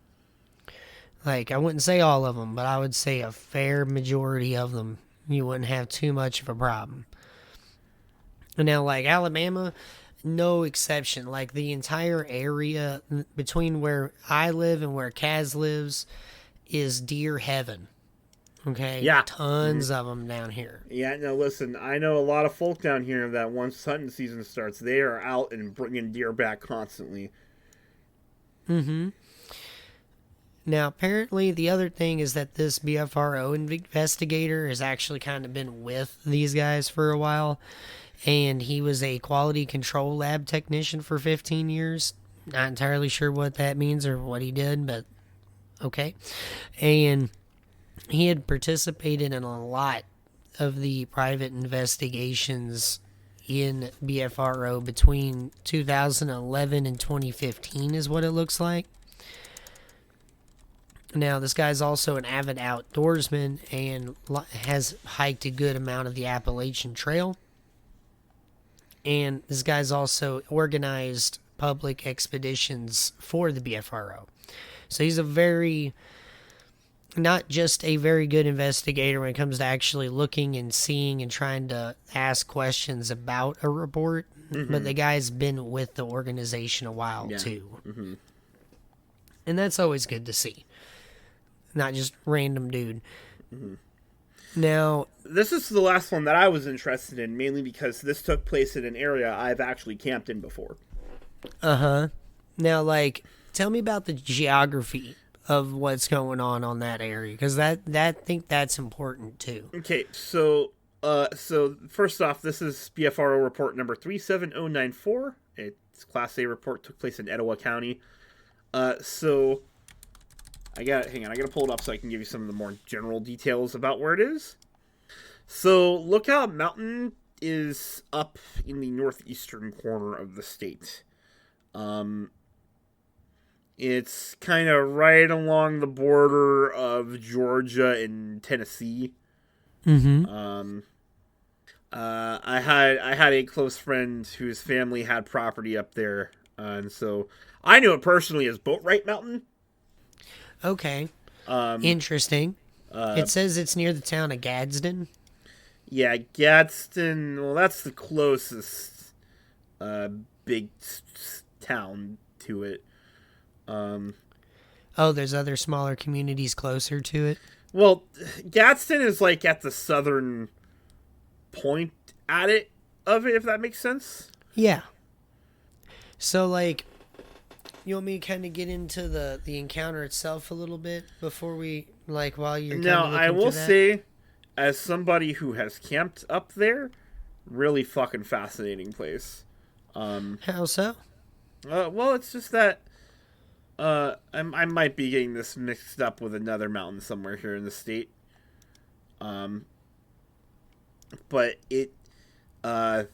A: I wouldn't say all of them, but I would say a fair majority of them, you wouldn't have too much of a problem. And now, Alabama, no exception. The entire area between where I live and where Kaz lives is deer heaven. Okay?
B: Yeah.
A: Tons of them down here.
B: Yeah, no, listen, I know a lot of folk down here that once hunting season starts, they are out and bringing deer back constantly.
A: Mm-hmm. Now, apparently, the other thing is that this BFRO investigator has actually kind of been with these guys for a while, and he was a quality control lab technician for 15 years. Not entirely sure what that means or what he did, but okay. And he had participated in a lot of the private investigations in BFRO between 2011 and 2015 is what it looks like. Now, this guy's also an avid outdoorsman and has hiked a good amount of the Appalachian Trail. And this guy's also organized public expeditions for the BFRO. So he's not just a very good investigator when it comes to actually looking and seeing and trying to ask questions about a report, but the guy's been with the organization a while too. Mm-hmm. And that's always good to see. Not just random dude. Mm-hmm. Now,
B: this is the last one that I was interested in, mainly because this took place in an area I've actually camped in before.
A: Uh-huh. Now, like, tell me about the geography of what's going on that area, because I think that's important too.
B: Okay, so first off, this is BFRO report number 37094. It's Class A report, took place in Etowah County. So I gotta pull it up so I can give you some of the more general details about where it is. So Lookout Mountain is up in the northeastern corner of the state. It's kind of right along the border of Georgia and Tennessee.
A: Mm-hmm.
B: I had a close friend whose family had property up there, and so I knew it personally as Boatwright Mountain.
A: Okay. Interesting. It says it's near the town of Gadsden.
B: Yeah, Gadsden. Well, that's the closest big town to it.
A: There's other smaller communities closer to it.
B: Well, Gadsden is like at the southern point of it, if that makes sense.
A: Yeah. So, like, you want me to kind of get into the encounter itself a little bit before we, like, while you're kind of looking
B: I will
A: through that?
B: say, as somebody who has camped up there, really fucking fascinating place.
A: How so?
B: Well, it's just that I might be getting this mixed up with another mountain somewhere here in the state. But it, so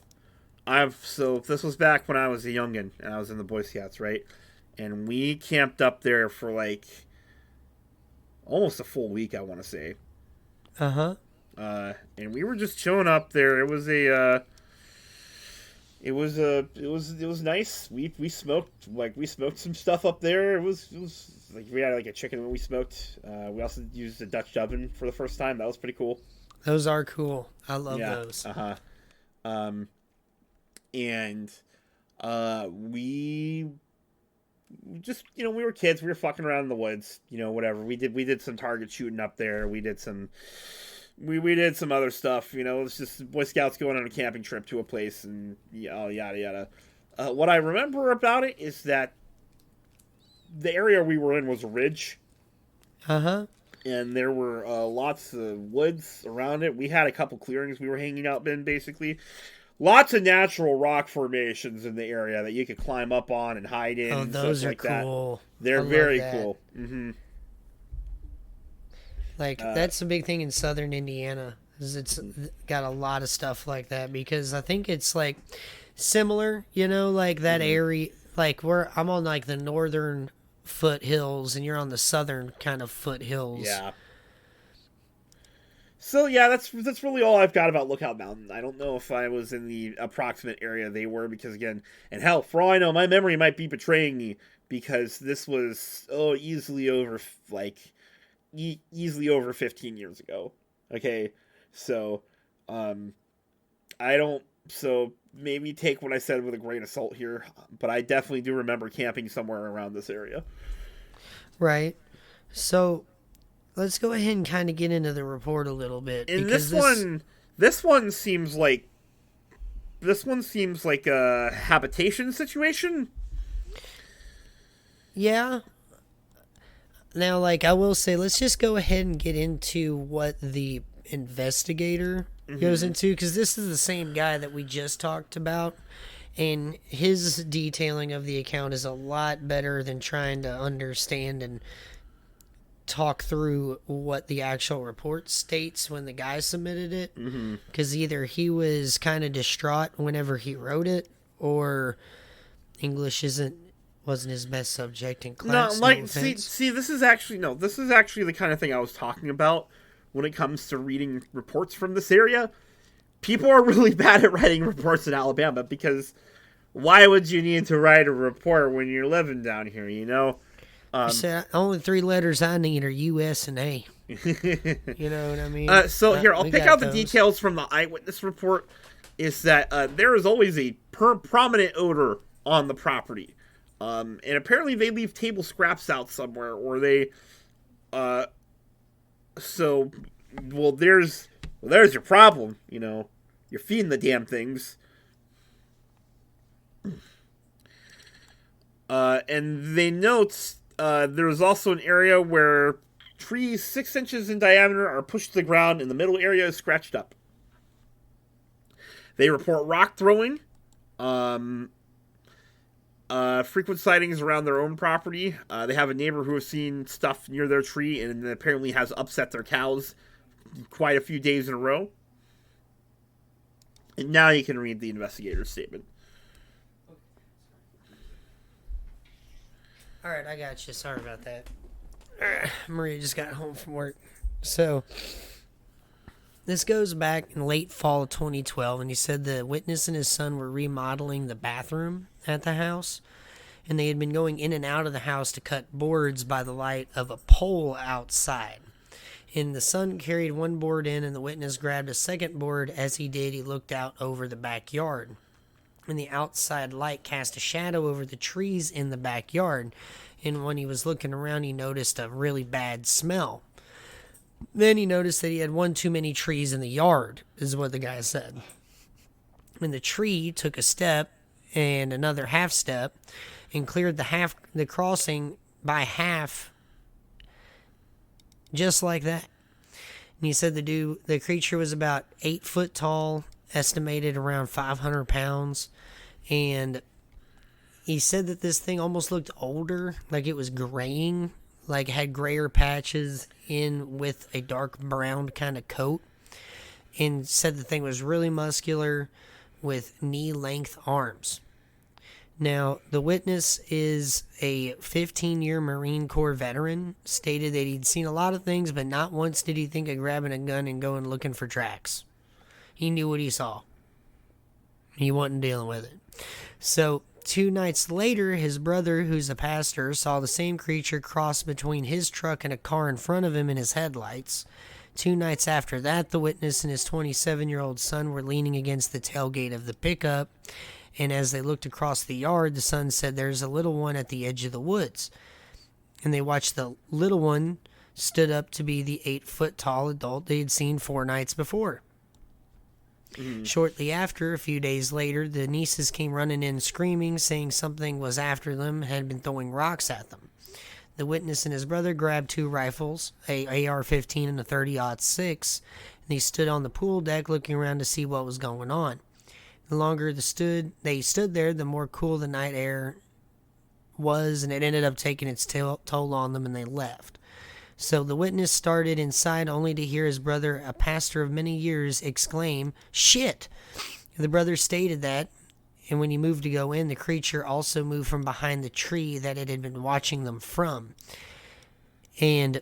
B: this was back when I was a youngin' and I was in the Boy Scouts, right? And we camped up there for like almost a full week, I want to say.
A: Uh-huh.
B: And we were just chilling up there. It was nice. We smoked some stuff up there. It was like we had like a chicken when we smoked. We also used a Dutch oven for the first time. That was pretty cool.
A: Those are cool. I love those.
B: And we just, we were kids. We were fucking around in the woods, whatever. We did some target shooting up there. We did some other stuff, It's just Boy Scouts going on a camping trip to a place and yada yada. What I remember about it is that the area we were in was a ridge.
A: Uh-huh.
B: And there were lots of woods around it. We had a couple clearings we were hanging out in, basically. Lots of natural rock formations in the area that you could climb up on and hide in.
A: Oh, those are like cool.
B: That. They're very cool. Mm-hmm.
A: Like, that's the big thing in southern Indiana, is it's got a lot of stuff like that, because I think it's, like, similar, like that area, like, I'm on, like, the northern foothills, and you're on the southern kind of foothills.
B: Yeah. So, yeah, that's really all I've got about Lookout Mountain. I don't know if I was in the approximate area they were, because, again, and hell, for all I know, my memory might be betraying me, because this was, easily over 15 years ago. Okay, so, so maybe take what I said with a grain of salt here, but I definitely do remember camping somewhere around this area.
A: Right. So, let's go ahead and kind of get into the report a little bit.
B: And this one seems like a habitation situation.
A: Yeah. Now, like, I will say, let's just go ahead and get into what the investigator goes into, because this is the same guy that we just talked about, and his detailing of the account is a lot better than trying to understand and talk through what the actual report states when the guy submitted it, because either he was kind of distraught whenever he wrote it, or English wasn't his best subject in class.
B: No, like, see, this is actually the kind of thing I was talking about when it comes to reading reports from this area. People are really bad at writing reports in Alabama, because why would you need to write a report when you're living down here, you know?
A: So only 3 letters I need are U.S. and A. You know what I mean?
B: So here, I'll pick out the details from the eyewitness report. Is that there is always a prominent odor on the property. And apparently they leave table scraps out somewhere, or they, there's your problem, you know. You're feeding the damn things. And they note, there was also an area where trees 6 inches in diameter are pushed to the ground, and the middle area is scratched up. They report rock throwing, frequent sightings around their own property. They have a neighbor who has seen stuff near their tree and apparently has upset their cows quite a few days in a row. And now you can read the investigator's statement.
A: Alright, I got you. Sorry about that. Maria just got home from work. So, this goes back in late fall of 2012, and he said the witness and his son were remodeling the bathroom at the house, and they had been going in and out of the house to cut boards by the light of a pole outside. And the son carried one board in, and the witness grabbed a second board. As he did, he looked out over the backyard, and the outside light cast a shadow over the trees in the backyard, and when he was looking around, he noticed a really bad smell. Then he noticed that he had one too many trees in the yard, is what the guy said. And the tree took a step and another half step and cleared the crossing by half, just like that. And he said the creature was about 8 foot tall, estimated around 500 pounds, and he said that this thing almost looked older, like it was graying, like it had grayer patches in with a dark brown kind of coat, and said the thing was really muscular with knee-length arms. Now, the witness is a 15-year Marine Corps veteran, stated that he'd seen a lot of things, but not once did he think of grabbing a gun and going looking for tracks. He knew what he saw. He wasn't dealing with it. So, 2 nights later, his brother, who's a pastor, saw the same creature cross between his truck and a car in front of him in his headlights. 2 nights after that, the witness and his 27-year-old son were leaning against the tailgate of the pickup, and as they looked across the yard, the son said, "There's a little one at the edge of the woods." And they watched the little one stood up to be the 8-foot-tall adult they had seen 4 nights before. Shortly after, a few days later, the nieces came running in screaming, saying something was after them and had been throwing rocks at them. The witness and his brother grabbed 2 rifles, a AR-15 and a 30-06, and they stood on the pool deck looking around to see what was going on. The longer they stood there, the more cool the night air was, and it ended up taking its toll on them, and they left. So the witness started inside only to hear his brother, a pastor of many years, exclaim, "Shit!" The brother stated that, and when he moved to go in, the creature also moved from behind the tree that it had been watching them from. And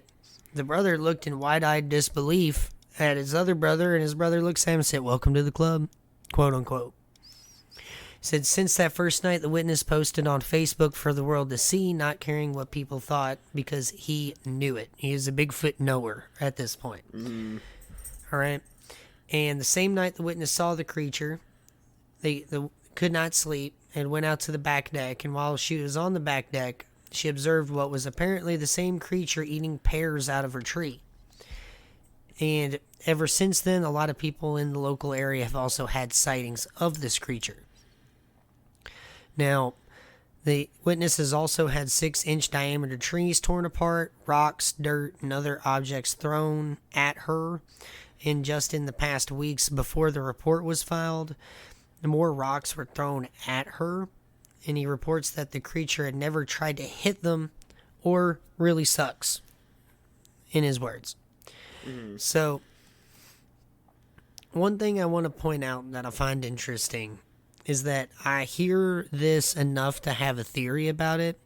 A: the brother looked in wide-eyed disbelief at his other brother, and his brother looks at him and said, "Welcome to the club," quote unquote. Said since that first night, the witness posted on Facebook for the world to see, not caring what people thought, because he knew it. He is a Bigfoot knower at this point. All right. And the same night the witness saw the creature, they could not sleep and went out to the back deck. And while she was on the back deck, she observed what was apparently the same creature eating pears out of her tree. And ever since then, a lot of people in the local area have also had sightings of this creature. Now, The witnesses also had 6-inch diameter trees torn apart, rocks, dirt, and other objects thrown at her. And just in the past weeks before the report was filed, more rocks were thrown at her. And he reports that the creature had never tried to hit them or really sucks, in his words. Mm-hmm. So, one thing I want to point out that I find interesting is that I hear this enough to have a theory about it,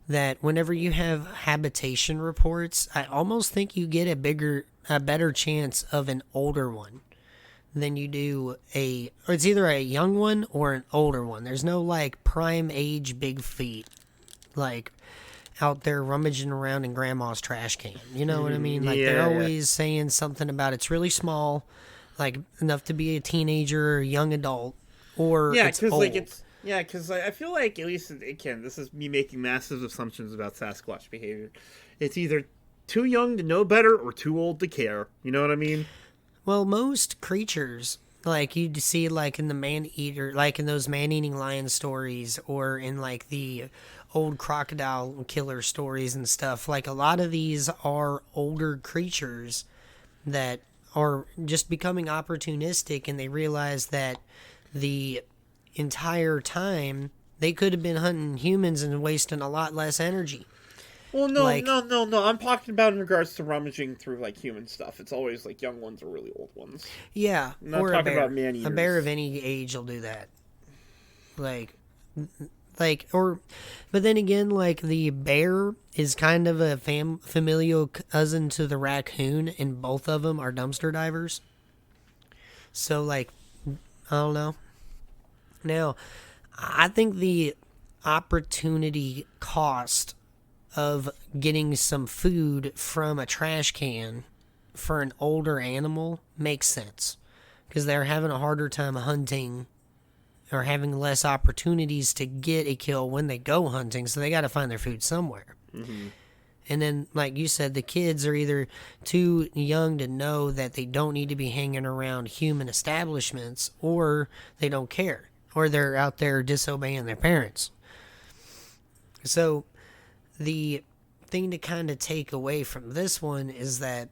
A: that whenever you have habitation reports, I almost think you get a better chance of an older one than you do or it's either a young one or an older one. There's no like prime age big feet like out there rummaging around in grandma's trash can. You know what I mean? Like they're always saying something about it's really small, like enough to be a teenager or a young adult. Or it's old.
B: Because I feel like, at least this is me making massive assumptions about Sasquatch behavior. It's either too young to know better or too old to care. You know what I mean?
A: Well, most creatures, like you see, like in the man-eater, like in those man-eating lion stories, or in like the old crocodile killer stories and stuff, like a lot of these are older creatures that are just becoming opportunistic, and they realize that the entire time they could have been hunting humans and wasting a lot less energy.
B: Well, no. I'm talking about in regards to rummaging through like human stuff. It's always like young ones or really old ones.
A: Yeah,
B: I'm not talking about man-eaters.
A: A bear of any age will do that. But then again, like the bear is kind of a familial cousin to the raccoon, and both of them are dumpster divers. So, like, I don't know. Now, I think the opportunity cost of getting some food from a trash can for an older animal makes sense, because they're having a harder time hunting or having less opportunities to get a kill when they go hunting, so they got to find their food somewhere. Mm-hmm. And then, like you said, the kids are either too young to know that they don't need to be hanging around human establishments, or they don't care, or they're out there disobeying their parents. So the thing to kind of take away from this one is that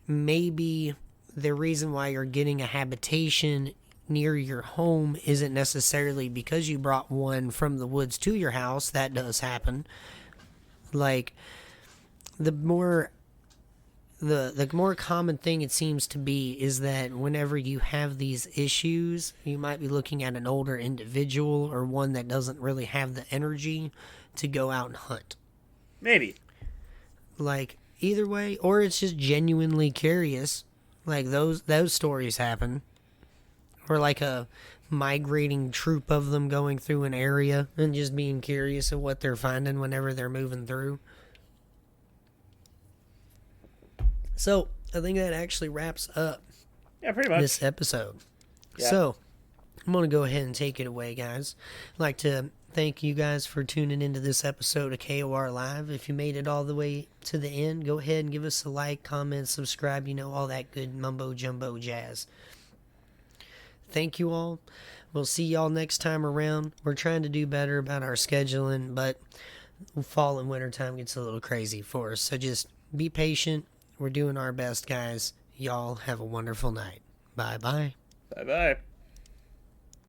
A: maybe the reason why you're getting a habitation near your home isn't necessarily because you brought one from the woods to your house. That does happen. Like, the more common thing it seems to be is that whenever you have these issues, you might be looking at an older individual or one that doesn't really have the energy to go out and hunt.
B: Maybe.
A: Like, either way, or it's just genuinely curious. Like, those stories happen. Or like a migrating troop of them going through an area and just being curious of what they're finding whenever they're moving through. So, I think that actually wraps up
B: pretty much
A: this episode.
B: Yeah.
A: So, I'm going to go ahead and take it away, guys. I'd like to thank you guys for tuning into this episode of KoR Live. If you made it all the way to the end, go ahead and give us a like, comment, subscribe, all that good mumbo-jumbo jazz. Thank you all. We'll see y'all next time around. We're trying to do better about our scheduling, but fall and winter time gets a little crazy for us. So just be patient. We're doing our best, guys. Y'all have a wonderful night. Bye-bye.
B: Bye-bye.